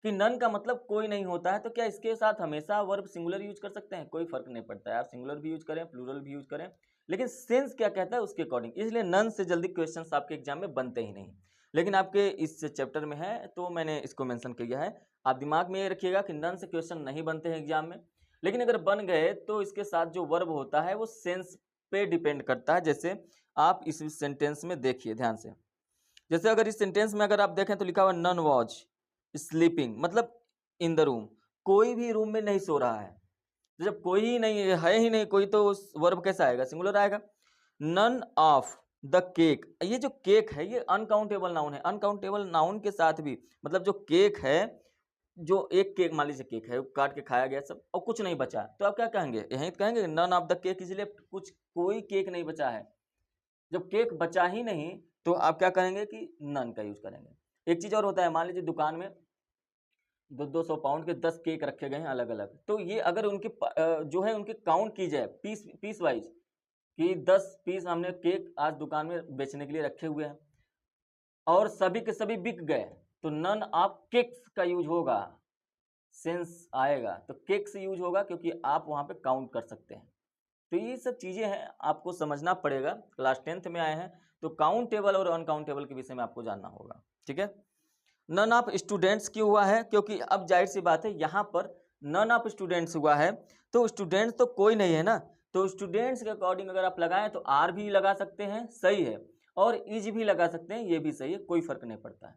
कि नन का मतलब कोई नहीं होता है, तो क्या इसके साथ हमेशा वर्ब सिंगुलर यूज कर सकते हैं, कोई फर्क नहीं पड़ता है, आप सिंगुलर भी यूज करें, प्लूरल भी यूज करें, लेकिन सेंस क्या कहता है उसके अकॉर्डिंग, इसलिए नन से जल्दी क्वेश्चंस आपके एग्जाम में बनते ही नहीं। लेकिन आपके इस चैप्टर में है तो मैंने इसको मेंशन किया है। आप दिमाग में ये रखिएगा कि नन से क्वेश्चन नहीं बनते हैं एग्जाम में, लेकिन अगर बन गए तो इसके साथ जो वर्ब होता है वो सेंस पे डिपेंड करता है। जैसे आप इस सेंटेंस में देखिए ध्यान से, जैसे अगर इस सेंटेंस में अगर आप देखें तो लिखा हुआ नन वॉज स्लीपिंग, मतलब इन द रूम, कोई भी रूम में नहीं सो रहा है। तो जब कोई ही नहीं है ही नहीं कोई, तो वर्ब कैसा आएगा, सिंगुलर आएगा। नन ऑफ द केक, ये जो केक है ये अनकाउंटेबल नाउन है। अनकाउंटेबल नाउन के साथ भी मतलब जो केक है, जो एक केक मान लीजिए केक है काट के खाया गया सब और कुछ नहीं बचा, तो आप क्या कहेंगे, यही कहेंगे none of the cake is left, कुछ कोई केक नहीं बचा है। जब केक बचा ही नहीं तो आप क्या करेंगे कि नन का यूज करेंगे। एक चीज और होता है, मान लीजिए दुकान में 200 पाउंड के 10 केक रखे गए हैं अलग अलग, तो ये अगर उनके जो है उनके काउंट की जाए पीस पीस वाइज कि 10 पीस हमने केक आज दुकान में बेचने के लिए रखे हुए हैं और सभी के सभी बिक गए, तो नन ऑफ केक्स का यूज होगा, सेंस आएगा तो केक्स यूज होगा क्योंकि आप वहां पे काउंट कर सकते हैं। तो ये सब चीजें हैं आपको समझना पड़ेगा। क्लास 10th में आए हैं तो काउंटेबल और अनकाउंटेबल के विषय में आपको जानना होगा, ठीक है। नन ऑफ स्टूडेंट्स क्यों हुआ है, क्योंकि अब जाहिर सी बात है यहाँ पर नन ऑफ स्टूडेंट्स हुआ है तो स्टूडेंट्स तो कोई नहीं है ना, तो स्टूडेंट्स के अकॉर्डिंग अगर आप लगाएं तो आर भी लगा सकते हैं, सही है, और इज भी लगा सकते हैं, ये भी सही है, कोई फर्क नहीं पड़ता है।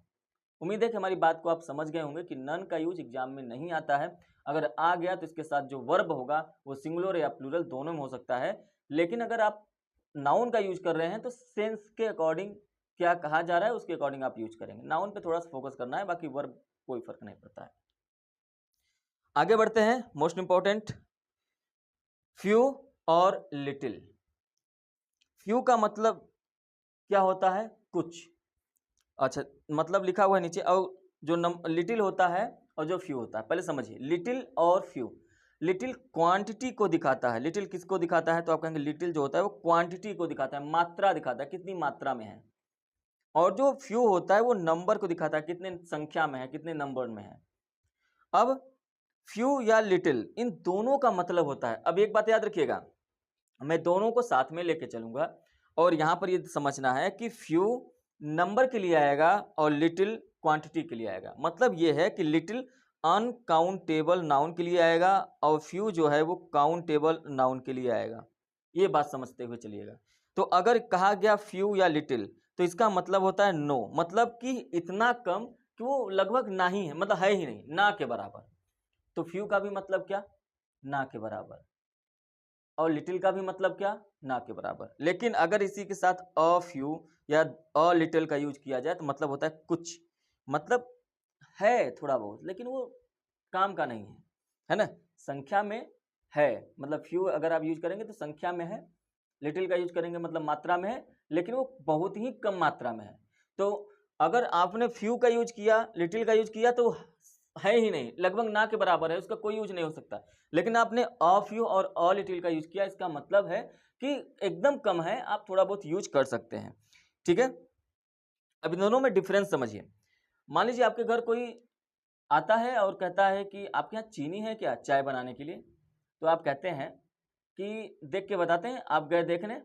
उम्मीद है कि हमारी बात को आप समझ गए होंगे कि नन का यूज एग्जाम में नहीं आता है। अगर आ गया तो इसके साथ जो वर्ब होगा वो सिंगुलर या प्लूरल दोनों में हो सकता है, लेकिन अगर आप नाउन का यूज कर रहे हैं तो सेंस के अकॉर्डिंग क्या कहा जा रहा है उसके अकॉर्डिंग आप यूज करेंगे। नाउन पे थोड़ा सा फोकस करना है, बाकी वर्ब कोई फर्क नहीं पड़ता है। आगे बढ़ते हैं, मोस्ट इंपॉर्टेंट फ्यू और लिटिल। फ्यू का मतलब क्या होता है, कुछ, अच्छा मतलब लिखा हुआ है नीचे, और जो लिटिल होता है और जो फ्यू होता है, पहले समझिए लिटिल और फ्यू। लिटिल क्वांटिटी को दिखाता है, लिटिल किसको दिखाता है, तो आप कहेंगे लिटिल जो होता है वो क्वांटिटी को दिखाता है, मात्रा दिखाता है, कितनी मात्रा में है। और जो फ्यू होता है वो नंबर को दिखाता है, कितने संख्या में है, कितने नंबर में है। अब फ्यू या लिटिल इन दोनों का मतलब होता है, अब एक बात याद रखिएगा, मैं दोनों को साथ में लेके चलूंगा और यहां पर ये समझना है कि फ्यू नंबर के लिए आएगा और लिटिल क्वांटिटी के लिए आएगा। मतलब ये है कि लिटिल अनकाउंटेबल नाउन के लिए आएगा और फ्यू जो है वो काउंटेबल नाउन के लिए आएगा। ये बात समझते हुए चलिएगा। तो अगर कहा गया फ्यू या लिटिल तो इसका मतलब होता है नो, मतलब कि इतना कम कि वो लगभग ना ही है, मतलब है ही नहीं, ना के बराबर। तो फ्यू का भी मतलब क्या, ना के बराबर, और लिटिल का भी मतलब क्या, ना के बराबर। लेकिन अगर इसी के साथ अ फ्यू या अ लिटिल का यूज किया जाए तो मतलब होता है कुछ, मतलब है थोड़ा बहुत लेकिन वो काम का नहीं है ना, संख्या में है। मतलब फ्यू अगर आप यूज करेंगे तो संख्या में है, लिटिल का यूज करेंगे मतलब मात्रा में है, लेकिन वो बहुत ही कम मात्रा में है। तो अगर आपने फ्यू का यूज किया, लिटिल का यूज किया तो है ही नहीं, लगभग ना के बराबर है, उसका कोई यूज नहीं हो सकता। लेकिन आपने अ फ्यू और अ लिटिल का यूज किया, इसका मतलब है कि एकदम कम है, आप थोड़ा बहुत यूज कर सकते हैं, ठीक है। अब इन दोनों में डिफरेंस समझिए। मान लीजिए आपके घर कोई आता है और कहता है कि आपके यहाँ चीनी है क्या चाय बनाने के लिए, तो आप कहते हैं कि देख के बताते हैं, आप गए देखने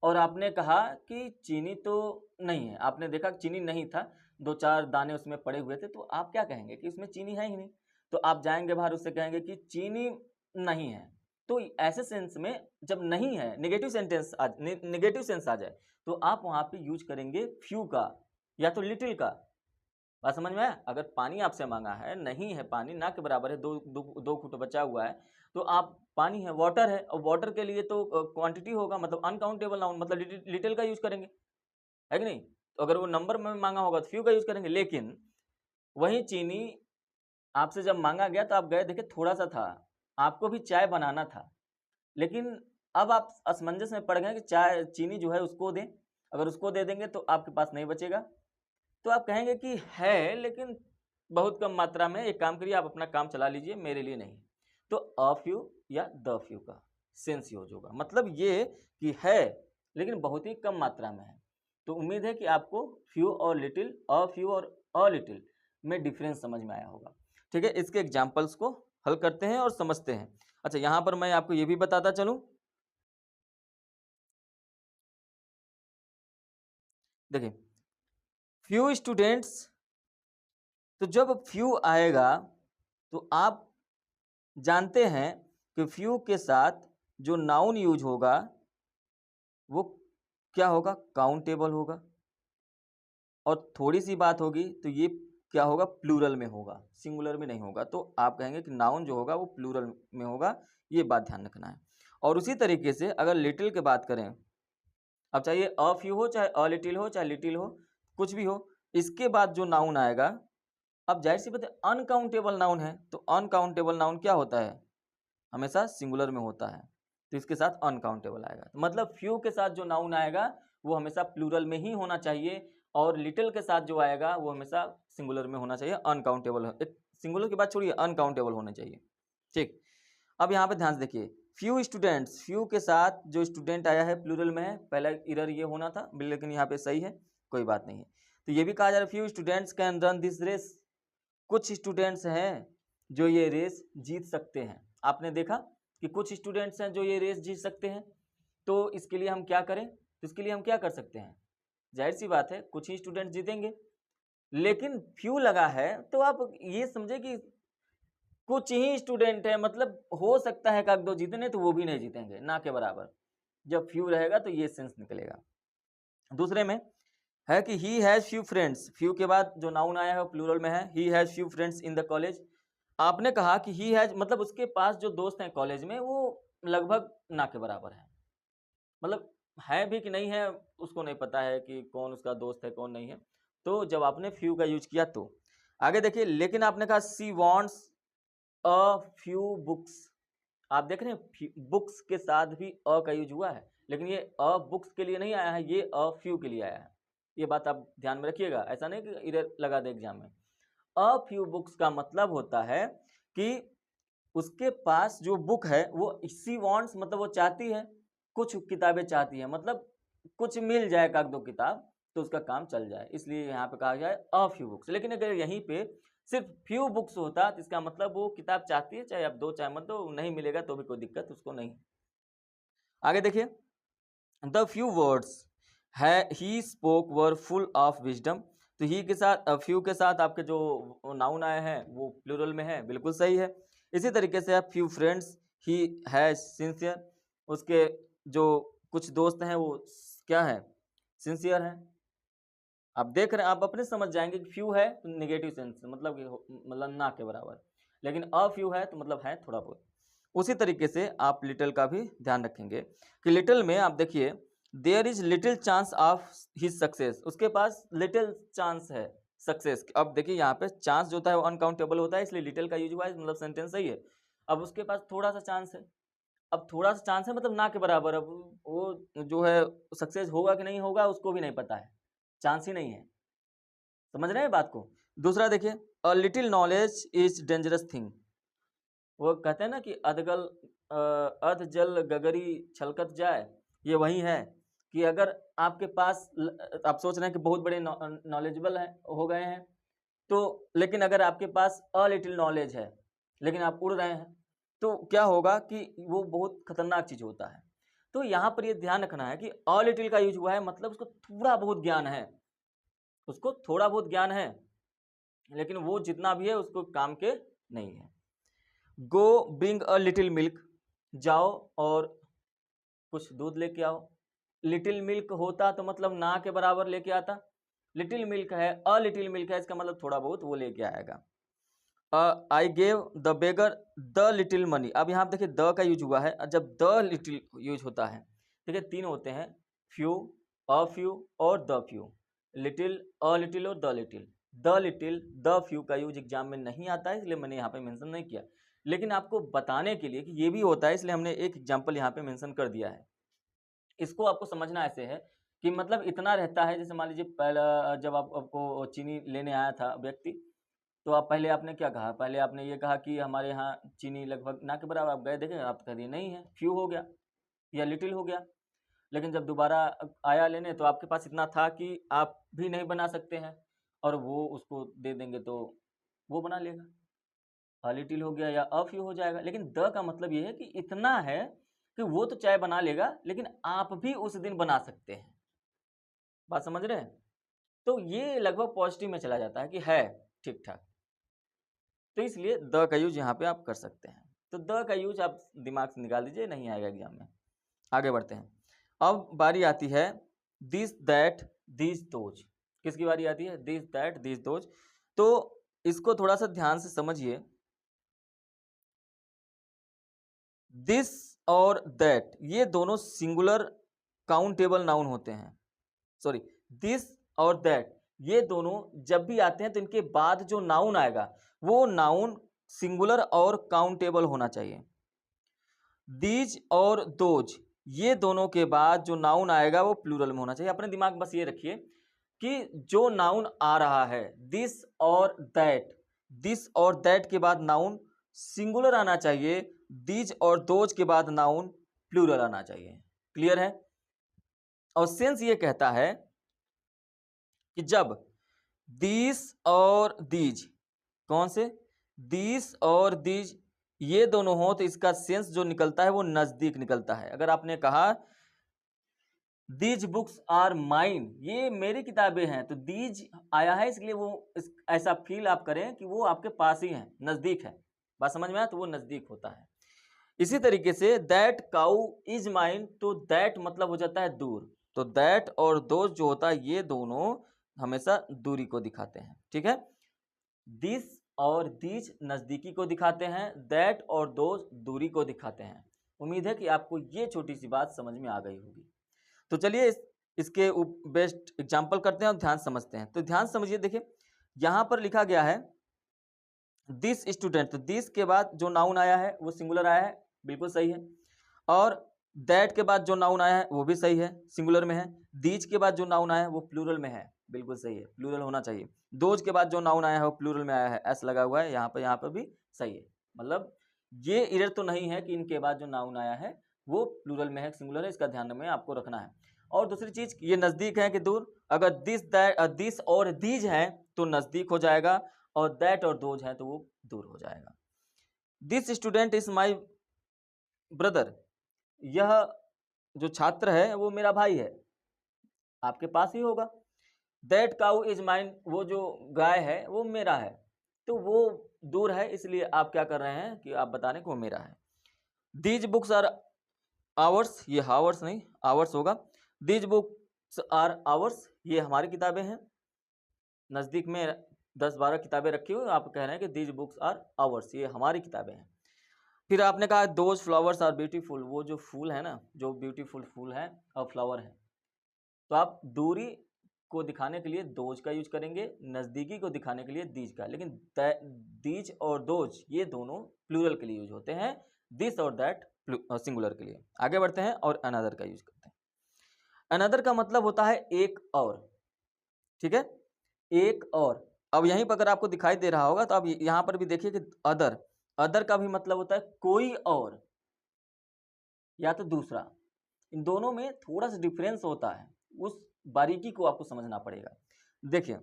और आपने कहा कि चीनी तो नहीं है, आपने देखा कि चीनी नहीं था, 2-4 दाने उसमें पड़े हुए थे, तो आप क्या कहेंगे कि उसमें चीनी है ही नहीं। तो आप जाएंगे बाहर, उससे कहेंगे कि चीनी नहीं है। तो ऐसे सेंस में जब नहीं है, नेगेटिव सेंस आ जाए तो आप वहां पे यूज करेंगे फ्यू का या तो लिटिल का। बात समझ में आया, अगर पानी आपसे मांगा है, नहीं है पानी, ना के बराबर है, दो घुट बचा हुआ है, तो आप पानी है, वाटर है, और वाटर के लिए तो क्वांटिटी होगा, मतलब अनकाउंटेबल नाउन, मतलब लिटिल का यूज करेंगे, है कि नहीं। तो अगर वो नंबर में मांगा होगा तो फ्यू का यूज करेंगे। लेकिन वही चीनी आपसे जब मांगा गया तो आप गए देखे थोड़ा सा था, आपको भी चाय बनाना था, लेकिन अब आप असमंजस में पड़ गए कि चाय चीनी जो है उसको दें, अगर उसको दे देंगे तो आपके पास नहीं बचेगा, तो आप कहेंगे कि है लेकिन बहुत कम मात्रा में, एक काम करिए आप अपना काम चला लीजिए, मेरे लिए नहीं। तो अ फ्यू या द फ्यू का सेंस यूज होगा, मतलब ये कि है लेकिन बहुत ही कम मात्रा में है। तो उम्मीद है कि आपको फ्यू और लिटिल, अ फ्यू और अ लिटिल में डिफरेंस समझ में आया होगा, ठीक है। इसके एग्जाम्पल्स को हल करते हैं और समझते हैं। अच्छा, यहाँ पर मैं आपको ये भी बताता चलूँ देखिए फ्यू स्टूडेंट्स, तो जब फ्यू आएगा तो आप जानते हैं कि फ्यू के साथ जो नाउन यूज होगा वो क्या होगा, काउंटेबल होगा। और थोड़ी सी बात होगी तो ये क्या होगा, प्लूरल में होगा, सिंगुलर में नहीं होगा। तो आप कहेंगे कि नाउन जो होगा वो प्लूरल में होगा, ये बात ध्यान रखना है। और उसी तरीके से अगर लिटिल की बात करें, अब चाहे अ फ्यू हो, चाहे अ लिटिल हो, चाहे लिटिल हो, कुछ भी हो, इसके बाद जो नाउन आएगा, अब जाहिर सी बात है अनकाउंटेबल नाउन है, तो अनकाउंटेबल नाउन क्या होता है, हमेशा सिंगुलर में होता है, तो इसके साथ अनकाउंटेबल आएगा। मतलब फ्यू के साथ जो नाउन आएगा वो हमेशा प्लूरल में ही होना चाहिए, और लिटिल के साथ जो आएगा वो हमेशा सिंगुलर में होना चाहिए, अनकाउंटेबल, एक सिंगुलर की बात छोड़िए, अनकाउंटेबल होना चाहिए। ठीक, अब यहाँ पे ध्यान से देखिए, फ्यू स्टूडेंट्स, फ्यू के साथ जो स्टूडेंट आया है प्लूरल में है, पहला इरर ये होना था, लेकिन यहाँ पे सही है, कोई बात नहीं है। तो ये भी कहा जा रहा है few students can run this race, कुछ स्टूडेंट्स हैं जो ये रेस जीत सकते हैं। आपने देखा कि कुछ स्टूडेंट्स हैं जो ये रेस जीत सकते हैं, तो इसके लिए हम क्या करें, तो इसके लिए हम क्या कर सकते हैं, जाहिर सी बात है कुछ ही स्टूडेंट जीतेंगे, लेकिन फ्यू लगा है तो आप ये समझे कि कुछ ही स्टूडेंट है, मतलब हो सकता है कि दो जीते, नहीं तो वो भी नहीं जीतेंगे, ना के बराबर। जब फ्यू रहेगा तो ये सेंस निकलेगा। दूसरे में है कि he has few friends, few के बाद जो नाउन आया है वो प्लूरल में है, he has few friends in the college. आपने कहा कि ही हैज मतलब उसके पास जो दोस्त हैं कॉलेज में वो लगभग ना के बराबर है, मतलब है भी कि नहीं है उसको नहीं पता है कि कौन उसका दोस्त है कौन नहीं है। तो जब आपने फ्यू का यूज किया तो आगे देखिए, लेकिन आपने कहा सी वॉन्ट्स अ फ्यू बुक्स, आप देख रहे हैं बुक्स के साथ भी अ का यूज हुआ है, लेकिन ये अ बुक्स के लिए नहीं आया है, ये अ फ्यू के लिए आया है। ये बात आप ध्यान में रखिएगा, ऐसा नहीं कि इधर लगा दे एग्जाम में। अ फ्यू बुक्स का मतलब होता है कि उसके पास जो बुक है वो सी वांट्स, मतलब वो चाहती है, कुछ किताबें चाहती है, मतलब कुछ मिल जाए एक दो किताब तो उसका काम चल जाए, इसलिए यहाँ पे कहा जाए अ फ्यू बुक्स। लेकिन अगर यहीं पे सिर्फ फ्यू बुक्स होता तो इसका मतलब वो किताब चाहती है, चाहे आप दो चाहे मत दो, नहीं मिलेगा तो भी कोई दिक्कत उसको नहीं। आगे देखिए, द फ्यू वर्ड्स है he spoke were full of wisdom, तो ही के साथ फ्यू के साथ आपके जो नाउन आए हैं वो प्लूरल में है, बिल्कुल सही है। इसी तरीके से आप फ्यू फ्रेंड्स, ही है सिंसियर, उसके जो कुछ दोस्त हैं वो क्या है, सिंसियर है। आप देख रहे हैं, आप अपने समझ जाएंगे कि फ्यू है तो नेगेटिव सेंस मतलब मतलब ना के बराबर, लेकिन अ फ्यू है तो मतलब है थोड़ा बहुत। उसी तरीके से आप लिटिल का भी ध्यान रखेंगे कि लिटिल में आप देखिए, there is little chance of his success, उसके पास लिटिल चांस है सक्सेस। अब देखिए यहाँ पे चांस जो होता है वो अनकाउंटेबल होता है, इसलिए लिटिल का यूज हुआ है, मतलब सेंटेंस सही है। अब उसके पास थोड़ा सा चांस है, अब थोड़ा सा चांस है मतलब ना के बराबर, अब वो जो है सक्सेस होगा कि नहीं होगा उसको भी नहीं पता है, चांस ही नहीं है। समझ रहे हैं बात को। दूसरा देखिए, a little knowledge is dangerous thing, वो कहते हैं ना कि अधगल अध जल गगरी छलकत जाए, ये वही है कि अगर आपके पास आप सोच रहे हैं कि बहुत बड़े नॉलेजेबल हैं हो गए हैं, तो लेकिन अगर आपके पास अ लिटिल नॉलेज है लेकिन आप उड़ रहे हैं, तो क्या होगा कि वो बहुत खतरनाक चीज होता है। तो यहाँ पर ये ध्यान रखना है कि अ लिटिल का यूज हुआ है, मतलब उसको थोड़ा बहुत ज्ञान है, उसको थोड़ा बहुत ज्ञान है, लेकिन वो जितना भी है उसको काम के नहीं है। गो ब्रिंग अ लिटिल मिल्क, जाओ और कुछ दूध लेके आओ। लिटिल मिल्क होता तो मतलब ना के बराबर लेके आता, लिटिल मिल्क है, अ लिटिल मिल्क है, इसका मतलब थोड़ा बहुत वो लेके आएगा। I gave the beggar the little money, अब यहाँ देखिए द का यूज हुआ है, जब द लिटिल यूज होता है, ठीक है, तीन होते हैं, फ्यू, अ फ्यू और the few. Little, a little और the little. The little, the few का यूज एग्जाम में नहीं आता है, इसलिए मैंने यहाँ पे मेंशन नहीं किया, लेकिन आपको बताने के लिए कि ये भी होता है इसलिए हमने एक एग्जाम्पल यहाँ पे मेंशन कर दिया है। इसको आपको समझना ऐसे है कि मतलब इतना रहता है, जैसे मान लीजिए पहला जब आपको चीनी लेने आया था व्यक्ति, तो आप पहले आपने क्या कहा, पहले आपने ये कहा कि हमारे यहाँ चीनी लगभग ना के बराबर, आप गए देखें आप कह दिए नहीं है, फ्यू हो गया या लिटिल हो गया। लेकिन जब दोबारा आया लेने तो आपके पास इतना था कि आप भी नहीं बना सकते हैं, और वो उसको दे देंगे तो वो बना लेगा, लिटिल हो गया या फ्यू हो जाएगा। लेकिन द का मतलब ये है कि इतना है कि वो तो चाय बना लेगा लेकिन आप भी उस दिन बना सकते हैं। बात समझ रहे हैं। तो ये लगभग पॉजिटिव में चला जाता है कि है ठीक ठाक। तो इसलिए द का यूज यहाँ पे आप कर सकते हैं। तो द का यूज आप दिमाग से निकाल दीजिए, नहीं आएगा एग्जाम में। आगे बढ़ते हैं। अब बारी आती है दिस दैट दिस दोज। किसकी बारी आती है? This that this those. तो इसको थोड़ा सा ध्यान से समझिए। दिस और दैट ये दोनों सिंगुलर काउंटेबल नाउन होते हैं। सॉरी, दिस और दैट ये दोनों जब भी आते हैं तो इनके बाद जो नाउन आएगा वो नाउन सिंगुलर और काउंटेबल होना चाहिए। दीज और दोज ये दोनों के बाद जो नाउन आएगा वो प्लूरल में होना चाहिए। अपने दिमाग बस ये रखिए कि जो नाउन आ रहा है दिस और दैट के बाद नाउन सिंगुलर आना चाहिए, दीज और दोज के बाद नाउन प्लूरल आना चाहिए। क्लियर है? और सेंस ये कहता है कि जब दिस और दीज, कौन से? दिस और दीज ये दोनों हो तो इसका सेंस जो निकलता है वो नजदीक निकलता है। अगर आपने कहा दीज बुक्स आर माइन, ये मेरी किताबें हैं, तो दीज आया है इसलिए वो ऐसा फील आप करें कि वो आपके पास ही है, नजदीक है। बात समझ में आया? तो वो नजदीक होता है। इसी तरीके say that cow is mine, तो दैट मतलब हो जाता है दूर। तो दैट और दोज जो होता है ये दोनों हमेशा दूरी को दिखाते हैं। ठीक है? दिस और दीज नजदीकी को दिखाते हैं, दैट और दोज दूरी को दिखाते हैं। उम्मीद है कि आपको ये छोटी सी बात समझ में आ गई होगी। तो चलिए इसके बेस्ट एग्जाम्पल करते हैं और ध्यान समझते हैं। तो ध्यान समझिए, देखिए यहां पर लिखा गया है दिस स्टूडेंट, तो दिस के बाद जो नाउन आया है वो सिंगुलर आया है, बिल्कुल सही है। और दैट के बाद जो नाउन आया है वो भी सही है, सिंगुलर में है। दीज के बाद जो नाउन आया है वो प्लूरल में है, बिल्कुल सही है, प्लूरल होना चाहिए। दोज के बाद जो नाउन आया है वो प्लूरल में आया है, एस लगा हुआ है यहाँ पर भी सही है। मतलब ये इरर तो नहीं है कि इनके बाद जो नाउन आया है वो प्लूरल में है, सिंगुलर है, इसका ध्यान में आपको रखना है। और दूसरी चीज, ये नजदीक है कि दूर? अगर दिस और दीज है तो नजदीक हो जाएगा, और दैट और दोज है तो वो दूर हो जाएगा। This student is my brother, यह जो छात्र है वो मेरा भाई है, आपके पास ही होगा। दैट काउ इज माइन, वो जो गाय है वो मेरा है, तो वो दूर है, इसलिए आप क्या कर रहे हैं कि आप बता रहे हैं कि वो मेरा है। दीज बुक्स आर आवर्स, ये हावर्स नहीं आवर्स होगा। दीज बुक्स आर आवर्स, ये हमारी किताबें हैं। नजदीक में 10-12 किताबें रखी हुई, आप कह रहे हैं कि दीज बुक्स आर आवर्स, ये हमारी किताबें हैं। फिर आपने कहा दोज फ्लावर्स आर ब्यूटीफुल, वो जो फूल है ना, जो ब्यूटीफुल फूल है और फ्लावर है, तो आप दूरी को दिखाने के लिए दोज का यूज करेंगे, नज़दीकी को दिखाने के लिए दीज का। लेकिन दीज और दोज ये दोनों प्लूरल के लिए यूज होते हैं, दिस और दैट सिंगुलर के लिए। आगे बढ़ते हैं और अनदर का यूज करते हैं। अनदर का मतलब होता है एक और। ठीक है? एक और। अब यहीं पर अगर आपको दिखाई दे रहा होगा तो आप यहां पर भी देखिए कि अदर का भी मतलब होता है कोई और या तो दूसरा। इन दोनों में थोड़ा सा डिफरेंस होता है, उस बारीकी को आपको समझना पड़ेगा। देखिए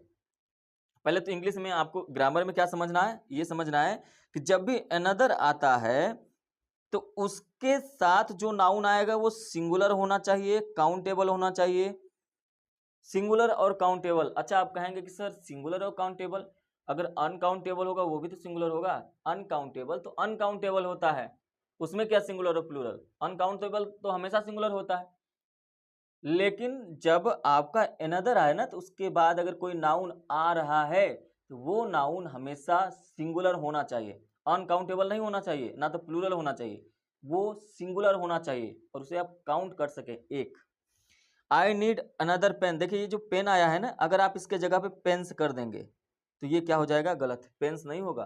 पहले तो इंग्लिश में आपको ग्रामर में क्या समझना है, ये समझना है कि जब भी अनदर आता है तो उसके साथ जो नाउन आएगा वो सिंगुलर होना चाहिए, काउंटेबल होना चाहिए। सिंगुलर और काउंटेबल, अच्छा आप कहेंगे कि सर सिंगुलर और काउंटेबल, अगर अनकाउंटेबल होगा वो भी तो सिंगुलर होगा। अनकाउंटेबल तो अनकाउंटेबल होता है, उसमें क्या सिंगुलर और प्लूरल? अनकाउंटेबल तो हमेशा सिंगुलर होता है। लेकिन जब आपका अनदर आए ना तो उसके बाद अगर कोई नाउन आ रहा है तो वो नाउन हमेशा सिंगुलर होना चाहिए, अनकाउंटेबल नहीं होना चाहिए, ना तो प्लूरल होना चाहिए, वो सिंगुलर होना चाहिए और उसे आप काउंट कर सके एक। आई नीड अनदर पेन, देखिए ये जो पेन आया है ना, अगर आप इसके जगह पे पेन्स कर देंगे तो ये क्या हो जाएगा? गलत, पेन्स नहीं होगा,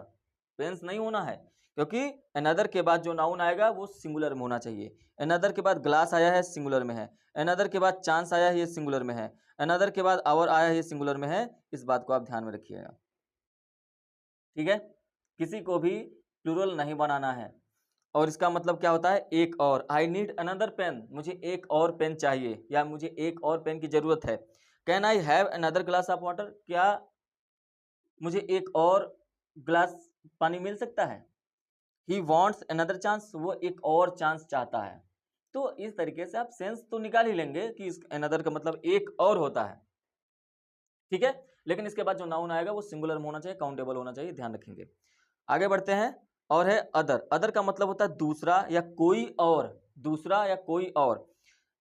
पेन्स नहीं होना है, क्योंकि अनदर के बाद जो नाउन आएगा वो सिंगुलर में होना चाहिए। अनदर के बाद ग्लास आया है, सिंगुलर में है। अनदर के बाद चांस आया है, ये सिंगुलर में है। अनदर के बाद आवर आया है, ये सिंगुलर में है। इस बात को आप ध्यान में रखिएगा। ठीक है? किसी को भी प्लूरल नहीं बनाना है। और इसका मतलब क्या होता है? एक और। आई नीड अनदर पेन, मुझे एक और पेन चाहिए या मुझे एक और पेन की जरूरत है। Can I have another glass of water, क्या मुझे एक और ग्लास पानी मिल सकता है। ही वॉन्ट्स अनदर चांस, वो एक और चांस चाहता है। तो इस तरीके से आप सेंस तो निकाल ही लेंगे कि इस अनदर का मतलब एक और होता है। ठीक है। लेकिन इसके बाद जो नाउन आएगा वो सिंगुलर में होना चाहिए, काउंटेबल होना चाहिए, ध्यान रखेंगे। आगे बढ़ते हैं। और है अदर। अदर का मतलब होता है दूसरा या कोई और, दूसरा या कोई और।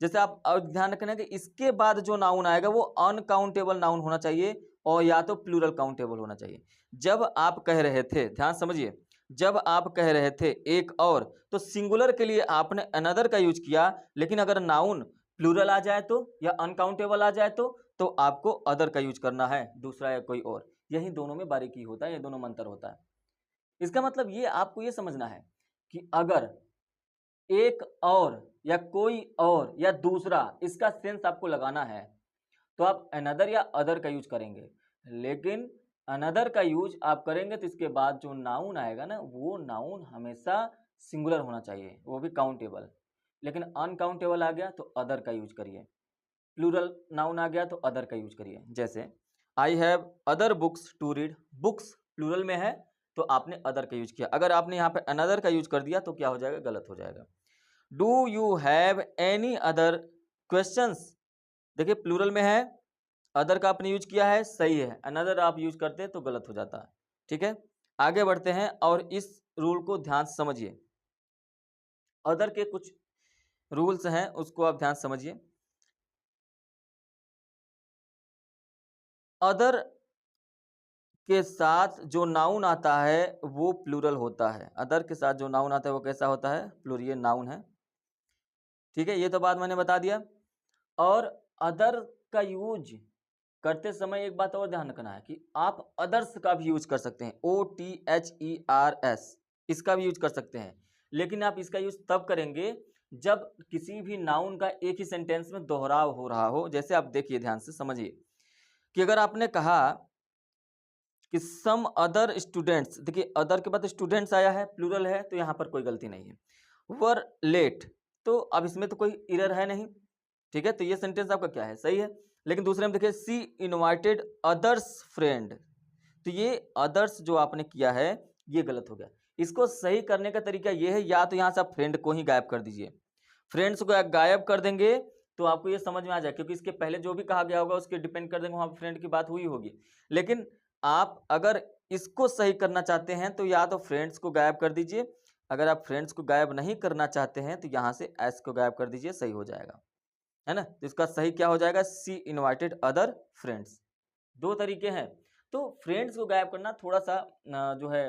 जैसे आप ध्यान रखना कि इसके बाद जो नाउन आएगा वो अनकाउंटेबल नाउन होना चाहिए और या तो प्लूरल काउंटेबल होना चाहिए। जब आप कह रहे थे, ध्यान समझिए, जब आप कह रहे थे एक और, तो सिंगुलर के लिए आपने अनदर का यूज किया, लेकिन अगर नाउन प्लूरल आ जाए तो या अनकाउंटेबल आ जाए तो आपको अदर का यूज करना है, दूसरा या कोई और। यही दोनों में बारीकी होता है, ये दोनों में अंतर होता है। इसका मतलब ये आपको ये समझना है कि अगर एक और या कोई और या दूसरा, इसका सेंस आपको लगाना है तो आप अनदर या अदर का यूज करेंगे। लेकिन अनदर का यूज आप करेंगे तो इसके बाद जो नाउन आएगा ना, वो नाउन हमेशा सिंगुलर होना चाहिए, वो भी काउंटेबल। लेकिन अनकाउंटेबल आ गया तो अदर का यूज करिए, प्लूरल नाउन आ गया तो अदर का यूज करिए। जैसे I have other books to read, books plural में है तो आपने अदर का यूज किया। अगर आपने यहाँ पे अनदर का यूज कर दिया तो क्या हो जाएगा, गलत हो जाएगा। Do you have any other questions, देखिए प्लूरल में है, अदर का आपने यूज किया है, सही है। अनदर आप यूज करते हैं तो गलत हो जाता है। ठीक है, आगे बढ़ते हैं और इस रूल को ध्यान से समझिए। अदर के कुछ रूल्स हैं, उसको आप ध्यान से समझिए। अदर के साथ जो नाउन आता है वो प्लूरल होता है। अदर के साथ जो नाउन आता है वो कैसा होता है, प्लूरल, ये नाउन है। ठीक है, ये तो बात मैंने बता दिया। और अदर का यूज करते समय एक बात और ध्यान रखना है कि आप अदर्स का भी यूज कर सकते हैं, OTHERS, इसका भी यूज कर सकते हैं। लेकिन आप इसका यूज तब करेंगे जब किसी भी नाउन का एक ही सेंटेंस में दोहराव हो रहा हो। जैसे आप देखिए, ध्यान से समझिए कि अगर आपने कहा कि सम अदर स्टूडेंट्स, देखिए अदर के बाद स्टूडेंट्स आया है, प्लूरल है, तो यहाँ पर कोई गलती नहीं है। वर लेट, तो अब इसमें तो कोई एरर है नहीं। ठीक है, तो ये सेंटेंस आपका क्या है, सही है। लेकिन दूसरे में देखिए सी इनवाइटेड अदर्स फ्रेंड, तो ये अदर्स जो आपने किया है ये गलत हो गया। इसको सही करने का तरीका ये है, या तो यहाँ से आप फ्रेंड को ही गायब कर दीजिए। फ्रेंड्स को गायब कर देंगे तो आपको ये समझ में आ जाए, क्योंकि इसके पहले जो भी कहा गया होगा उसके डिपेंड कर देंगे, वहाँ फ्रेंड की बात हुई होगी। लेकिन आप अगर इसको सही करना चाहते हैं तो या तो फ्रेंड्स को गायब कर दीजिए, अगर आप फ्रेंड्स को गायब नहीं करना चाहते हैं तो यहाँ से एस को गायब कर दीजिए, सही हो जाएगा, है ना। तो इसका सही क्या हो जाएगा, सी इनवाइटेड अदर फ्रेंड्स। दो तरीके हैं, तो फ्रेंड्स को गायब करना थोड़ा सा जो है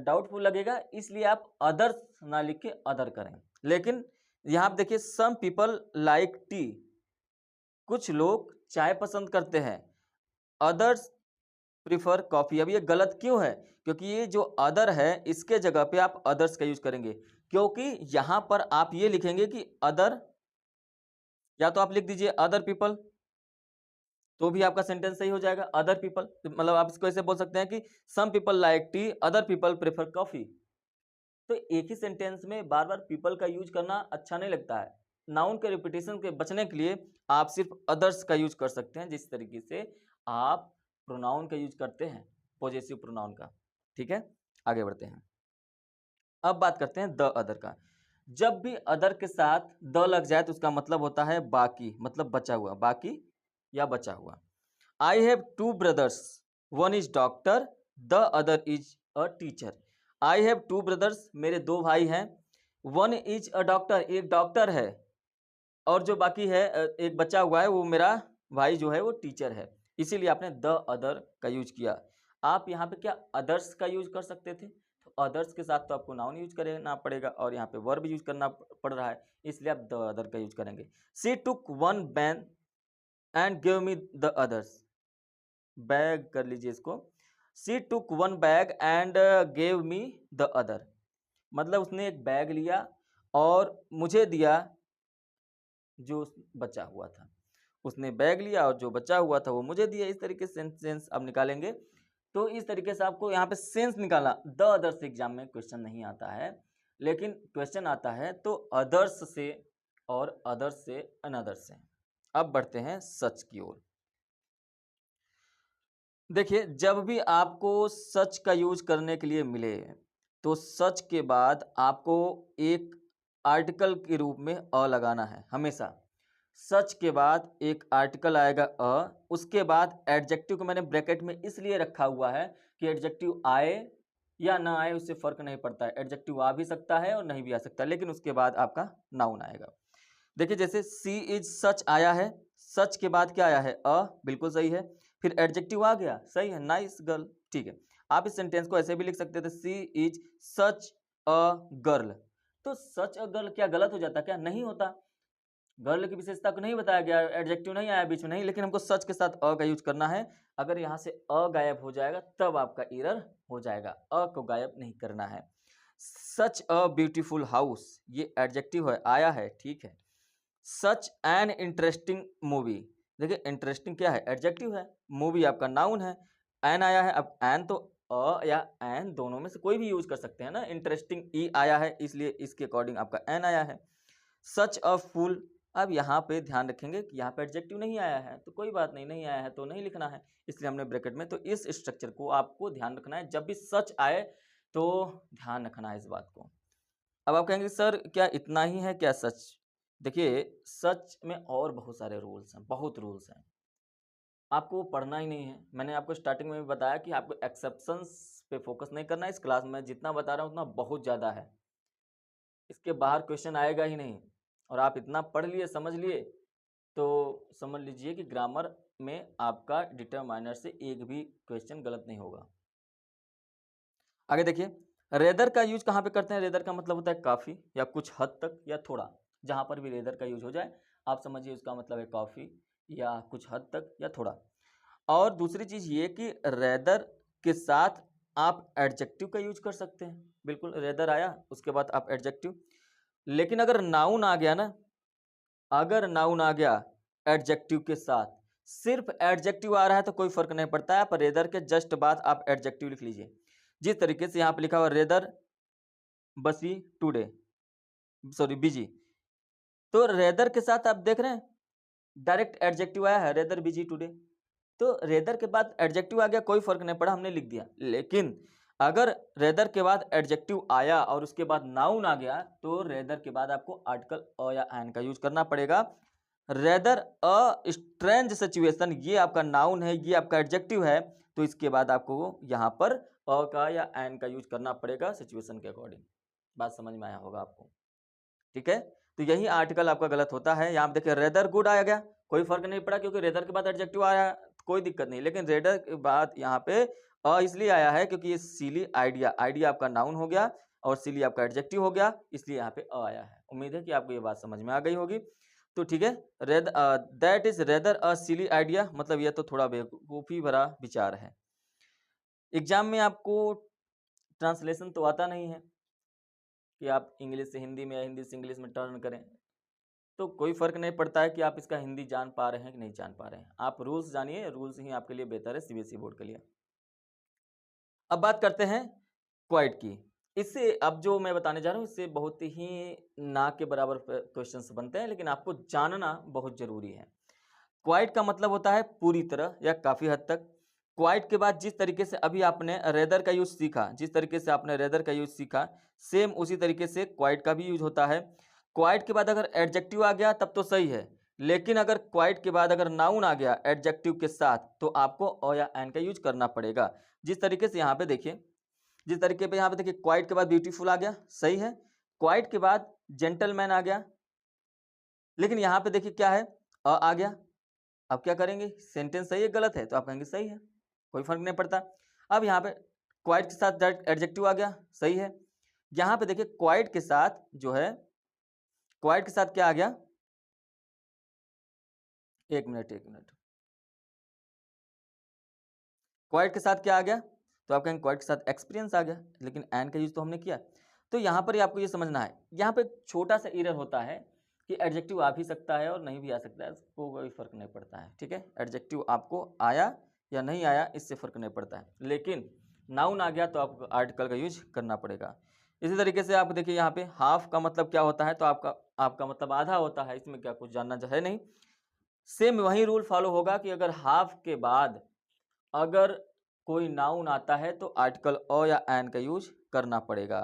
डाउटफुल लगेगा, इसलिए आप अदर्स ना लिख के अदर करें। लेकिन यहाँ आप देखिए सम पीपल लाइक टी, कुछ लोग चाय पसंद करते हैं, अदर्स प्रीफर कॉफी। अब ये गलत क्यों है, क्योंकि ये जो अदर है इसके जगह पे आप अदर्स का यूज करेंगे, क्योंकि यहां पर आप ये लिखेंगे कि अदर, या तो आप लिख दीजिए अदर पीपल, तो भी आपका सेंटेंस सही हो जाएगा। अदर पीपल मतलब आप इसको ऐसे बोल सकते हैं कि some people like tea, other people prefer coffee. तो एक ही सेंटेंस में बार बार पीपल का यूज करना अच्छा नहीं लगता है। नाउन के रिपीटेशन के बचने के लिए आप सिर्फ अदर्स का यूज कर सकते हैं, जिस तरीके से आप प्रोनाउन का यूज करते हैं, पॉजेसिव प्रोनाउन का। ठीक है, आगे बढ़ते हैं। अब बात करते हैं द अदर का। जब भी अदर के साथ द लग जाए तो उसका मतलब होता है बाकी, मतलब बचा हुआ, बाकी या बचा हुआ। I have two brothers, one is doctor, the other is a teacher. I have two brothers, मेरे दो भाई हैं, वन इज अ डॉक्टर, एक डॉक्टर है, और जो बाकी है एक बचा हुआ है, वो मेरा भाई जो है वो टीचर है। इसीलिए आपने द अदर का यूज किया। आप यहाँ पे क्या अदर्स का यूज कर सकते थे, तो अदर्स के साथ तो आपको नाउन यूज करना पड़ेगा, और यहाँ पे वर्ब यूज करना पड़ रहा है, इसलिए आप द अदर का यूज करेंगे। She took one bag and give me the others, बैग कर लीजिए इसको। She took one bag and gave me the other, मतलब उसने एक बैग लिया और मुझे दिया जो बचा हुआ था। उसने बैग लिया और जो बचा हुआ था वो मुझे दिया। इस तरीके से सेंस आप निकालेंगे। तो इस तरीके से आपको यहाँ पे सेंस निकालना, द अदर्स एग्जाम में क्वेश्चन नहीं आता है, लेकिन क्वेश्चन आता है तो अदर्स से और अदर्स से अनदर से। अब बढ़ते हैं सच की ओर। देखिए जब भी आपको सच का यूज करने के लिए मिले तो सच के बाद आपको एक आर्टिकल के रूप में अ लगाना है हमेशा। सच के बाद एक आर्टिकल आएगा उसके बाद एडजेक्टिव को मैंने ब्रैकेट में इसलिए रखा हुआ है कि एडजेक्टिव आए या ना आए उससे फर्क नहीं पड़ता है, एडजेक्टिव आ भी सकता है और नहीं भी आ सकता है, लेकिन उसके बाद आपका नाउन आएगा। देखिए जैसे सी इज सच आया है, सच के बाद क्या आया है बिल्कुल सही है, फिर एडजेक्टिव आ गया, सही है, नाइस गर्ल, ठीक है। आप इस सेंटेंस को ऐसे भी लिख सकते थे, सी इज सच अ गर्ल। तो सच अ गर्ल क्या गलत हो जाता? क्या नहीं होता, गर्ल की विशेषता को नहीं बताया गया, एडजेक्टिव नहीं आया बीच में, नहीं, लेकिन हमको सच के साथ अ का यूज करना है। अगर यहाँ से अ गायब हो जाएगा तब आपका एरर हो जाएगा, अ को गायब नहीं करना है। सच अ ब्यूटीफुल हाउस, ये एडजेक्टिव है, आया है, ठीक है। सच एन इंटरेस्टिंग मूवी, देखिए इंटरेस्टिंग क्या है, एडजेक्टिव है, मूवी आपका नाउन है, एन आया है। अब एन तो अ या एन दोनों में से कोई भी यूज कर सकते हैं ना, इंटरेस्टिंग ई आया है इसलिए इसके अकॉर्डिंग आपका एन आया है। सच अ फूल, अब यहाँ पे ध्यान रखेंगे कि यहाँ पे एडजेक्टिव नहीं आया है तो कोई बात नहीं, नहीं आया है तो नहीं लिखना है, इसलिए हमने ब्रैकेट में। तो इस स्ट्रक्चर को आपको ध्यान रखना है, जब भी सच आए तो ध्यान रखना है इस बात को। अब आप कहेंगे सर क्या इतना ही है क्या सच? देखिए सच में और बहुत सारे रूल्स हैं, बहुत रूल्स हैं, आपको वो पढ़ना ही नहीं है। मैंने आपको स्टार्टिंग में भी बताया कि आपको एक्सेप्शंस पे फोकस नहीं करना है। इस क्लास में जितना बता रहा हूँ उतना बहुत ज़्यादा है, इसके बाहर क्वेश्चन आएगा ही नहीं। और आप इतना पढ़ लिए, समझ लिए, तो समझ लीजिए कि ग्रामर में आपका डिटरमाइनर से एक भी क्वेश्चन गलत नहीं होगा। आगे देखिए, रेदर का यूज कहाँ पे करते हैं? रेदर का मतलब होता है काफ़ी या कुछ हद तक या थोड़ा, जहाँ पर भी रेदर का यूज हो जाए आप समझिए उसका मतलब है काफ़ी या कुछ हद तक या थोड़ा। और दूसरी चीज़ ये कि रेदर के साथ आप एडजेक्टिव का यूज कर सकते हैं, बिल्कुल, रेदर आया उसके बाद आप एडजेक्टिव। लेकिन अगर नाउन आ गया ना, अगर नाउन आ गया एडजेक्टिव के साथ, सिर्फ एडजेक्टिव आ रहा है तो कोई फर्क नहीं पड़ता है, आप रेदर के जस्ट बाद आप एडजेक्टिव लिख लीजिए। जिस तरीके से यहाँ पे लिखा हुआ रेदर बसी टुडे, सॉरी बिजी, तो रेदर के साथ आप देख रहे हैं डायरेक्ट एडजेक्टिव आया है, रेदर बिजी टुडे, तो रेदर के बाद एडजेक्टिव आ गया, कोई फर्क नहीं पड़ा, हमने लिख दिया। लेकिन अगर रेदर के बाद एडजेक्टिव आया और उसके बाद नाउन आ गया तो रेदर के बाद आपको आर्टिकल अ या एन का यूज करना पड़ेगा। रेदर अ स्ट्रेंज सिचुएशन, ये आपका नाउन है, ये आपका एडजेक्टिव है, तो इसके बाद आपको यहाँ पर अ का या एन का यूज करना पड़ेगा सिचुएशन के अकॉर्डिंग। बात समझ में आया होगा आपको, ठीक है। तो यही आर्टिकल आपका गलत होता है। यहाँ पे देखिए रेदर गुड आ गया, कोई फर्क नहीं पड़ा क्योंकि रेदर के बाद एडजेक्टिव आया, कोई दिक्कत नहीं। लेकिन रेदर के बाद यहाँ पे इसलिए आया है क्योंकि ये सिली आइडिया, आइडिया आपका नाउन हो गया और सिली आपका एडजेक्टिव हो गया, इसलिए यहाँ पे आया है। उम्मीद है कि आपको ये बात समझ में आ गई होगी। तो ठीक है, that is rather a silly idea, मतलब ये तो थोड़ा बेवकूफ़ी भरा विचार है। एग्जाम में आपको ट्रांसलेशन तो आता नहीं है कि आप इंग्लिश से हिंदी में या हिंदी से इंग्लिश में टर्न करें, तो कोई फ़र्क नहीं पड़ता है कि आप इसका हिंदी जान पा रहे हैं कि नहीं जान पा रहे हैं। आप रूल्स जानिए, रूल्स ही आपके लिए बेहतर है सीबीएसई बोर्ड के लिए। अब बात करते हैं क्वाइट की। इससे अब जो मैं बताने जा रहा हूँ इससे बहुत ही ना के बराबर क्वेश्चंस बनते हैं, लेकिन आपको जानना बहुत ज़रूरी है। क्वाइट का मतलब होता है पूरी तरह या काफ़ी हद तक। क्वाइट के बाद जिस तरीके से अभी आपने रेदर का यूज सीखा, जिस तरीके से आपने रेदर का यूज सीखा, सेम उसी तरीके से क्वाइट का भी यूज होता है। क्वाइट के बाद अगर एडजेक्टिव आ गया तब तो सही है, लेकिन अगर क्वाइट के बाद अगर नाउन आ गया एडजेक्टिव के साथ तो आपको अ या एन का यूज करना पड़ेगा। जिस तरीके से यहाँ पे देखिए, जिस तरीके पे यहाँ पे देखिए क्वाइट के बाद ब्यूटीफुल आ गया, सही है। क्वाइट के बाद जेंटलमैन आ गया, लेकिन यहाँ पे देखिए क्या है, आ गया। अब क्या करेंगे, सेंटेंस सही है गलत है, तो आप कहेंगे सही है, कोई फर्क नहीं पड़ता। अब यहाँ पे क्वाइट के साथ एडजेक्टिव आ गया, सही है। यहाँ पे देखिए क्वाइट के साथ जो है, क्वाइट के साथ क्या आ गया, एक मिनट एक मिनट, क्वाइट के साथ क्या आ गया, तो आप कहेंगे क्वाइट के साथ एक्सपीरियंस आ गया, लेकिन एन का यूज तो हमने किया। तो यहाँ पर ही आपको ये समझना है, यहाँ पे छोटा सा एरर होता है कि एडजेक्टिव आ भी सकता है और नहीं भी आ सकता है, उसको कोई फर्क नहीं पड़ता है, ठीक है। एडजेक्टिव आपको आया या नहीं आया इससे फर्क नहीं पड़ता है, लेकिन नाउन आ गया तो आपको आर्टिकल का यूज करना पड़ेगा। इसी तरीके से आप देखिए यहाँ पे हाफ का मतलब क्या होता है, तो आपका मतलब आधा होता है, इसमें क्या कुछ जानना है नहीं। सेम वही रूल फॉलो होगा कि अगर हाफ के बाद अगर कोई नाउन आता है तो आर्टिकल अ या एन का यूज करना पड़ेगा,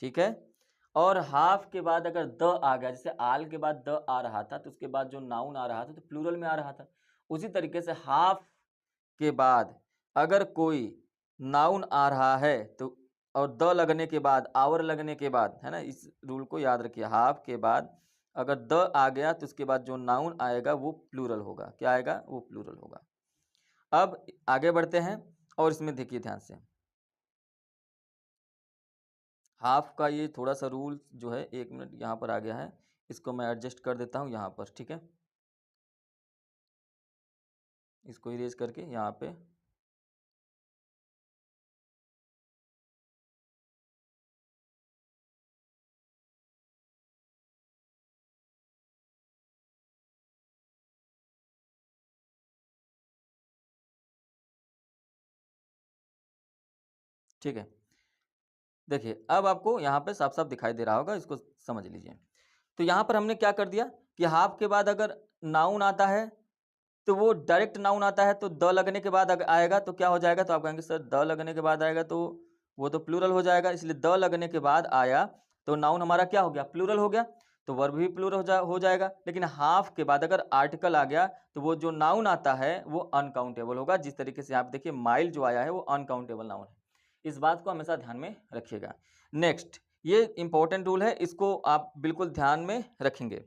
ठीक है। और हाफ के बाद अगर द आ गया, जैसे आल के बाद द आ रहा था तो उसके बाद जो नाउन आ रहा था तो प्लूरल में आ रहा था, उसी तरीके से हाफ के बाद अगर कोई नाउन आ रहा है तो और द लगने के बाद, आवर लगने के बाद, है ना, इस रूल को याद रखिए, हाफ के बाद अगर द आ गया तो उसके बाद जो नाउन आएगा वो प्लूरल होगा। क्या आएगा? वो प्लूरल होगा। अब आगे बढ़ते हैं और इसमें देखिए ध्यान से, हाफ का ये थोड़ा सा रूल जो है, 1 मिनट यहाँ पर आ गया है, इसको मैं एडजस्ट कर देता हूँ यहाँ पर, ठीक है, इसको इरेज करके यहाँ पे ठीक है। देखिए अब आपको यहाँ पे साफ साफ दिखाई दे रहा होगा, इसको समझ लीजिए। तो यहाँ पर हमने क्या कर दिया कि हाफ के बाद अगर नाउन आता है तो वो डायरेक्ट नाउन आता है तो द लगने के बाद अगर आएगा तो क्या हो जाएगा, तो आप कहेंगे सर द लगने के बाद आएगा तो वो तो प्लूरल हो जाएगा, इसलिए द लगने के बाद आया तो नाउन हमारा क्या हो गया, प्लूरल हो गया, तो वर्ब भी प्लूरल हो जाएगा। लेकिन हाफ के बाद अगर आर्टिकल आ गया तो वो जो नाउन आता है वो अनकाउंटेबल होगा। जिस तरीके से आप देखिए माइल जो आया है वो अनकाउंटेबल नाउन है, इस बात को हमेशा ध्यान में रखिएगा। नेक्स्ट, ये इंपॉर्टेंट रूल है, इसको आप बिल्कुल ध्यान में रखेंगे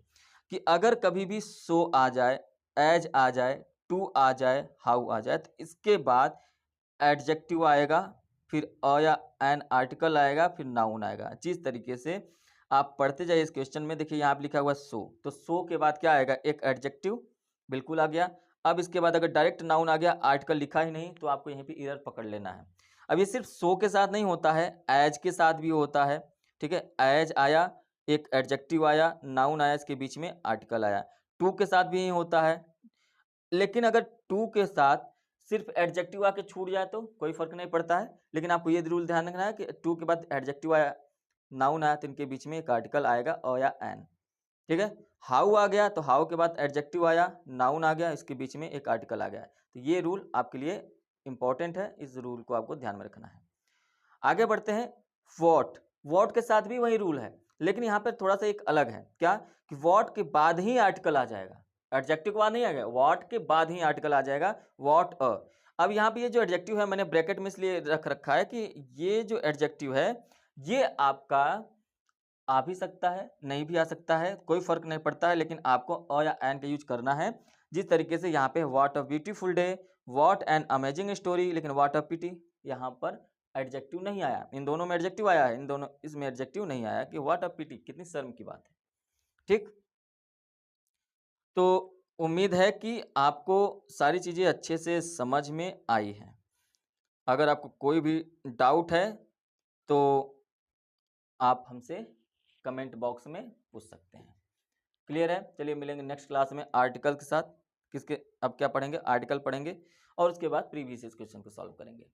कि अगर कभी भी सो आ जाए, एज आ जाए, टू आ जाए, हाउ आ जाए, तो इसके बाद एडजेक्टिव आएगा, फिर अ या एन आर्टिकल आएगा, फिर नाउन आएगा। जिस तरीके से आप पढ़ते जाइए इस क्वेश्चन में, देखिए यहाँ पे लिखा हुआ सो, तो सो के बाद क्या आएगा, एक एडजेक्टिव बिल्कुल आ गया। अब इसके बाद अगर डायरेक्ट नाउन आ गया, आर्टिकल लिखा ही नहीं, तो आपको यहीं पे एरर पकड़ लेना है। अब ये सिर्फ सो के साथ नहीं होता है, एज के साथ भी होता है, ठीक है, एज आया, एक एडजेक्टिव आया, नाउन आया, इसके बीच में आर्टिकल आया। टू के साथ भी यही होता है, लेकिन अगर टू के साथ सिर्फ एडजेक्टिव आके छूट जाए तो कोई फर्क नहीं पड़ता है, लेकिन आपको ये रूल ध्यान रखना है कि टू के बाद एडजेक्टिव आया, नाउन आया, तो इनके बीच में एक आर्टिकल आएगा अ या एन, ठीक है। हाउ आ गया तो हाउ के बाद एडजेक्टिव आया, नाउन आ गया, इसके बीच में एक आर्टिकल आ गया। तो ये रूल आपके लिए इंपॉर्टेंट है, इस रूल को आपको ध्यान में रखना है। आगे बढ़ते हैं, वॉट, वॉट के साथ भी वही रूल है, लेकिन यहाँ पर थोड़ा सा एक अलग है, क्या कि वॉट के बाद ही आर्टिकल आ जाएगा, एडजेक्टिव के बाद नहीं आएगा, वॉट के बाद ही आर्टिकल आ जाएगा, वॉट अ। अब यहाँ पे ये जो एडजेक्टिव है मैंने ब्रैकेट में इसलिए रख रखा है कि ये जो एडजेक्टिव है ये आपका आ भी सकता है, नहीं भी आ सकता है, कोई फर्क नहीं पड़ता है, लेकिन आपको अ या एन का यूज करना है। जिस तरीके से यहाँ पे what a beautiful day, what an amazing story, लेकिन व्हाट अ पिटी यहाँ पर एडजेक्टिव नहीं आया, इन दोनों में एडजेक्टिव आया है, इन दोनों इसमें एडजेक्टिव नहीं आया कि व्हाट अ पिटी, कितनी शर्म की बात है, ठीक। तो उम्मीद है कि आपको सारी चीज़ें अच्छे से समझ में आई हैं। अगर आपको कोई भी डाउट है तो आप हमसे कमेंट बॉक्स में पूछ सकते हैं। क्लियर है? चलिए मिलेंगे नेक्स्ट क्लास में आर्टिकल के साथ। किसके अब क्या पढ़ेंगे, आर्टिकल पढ़ेंगे और उसके बाद प्रीवियस क्वेश्चन को सॉल्व करेंगे।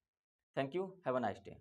Thank you, have a nice day.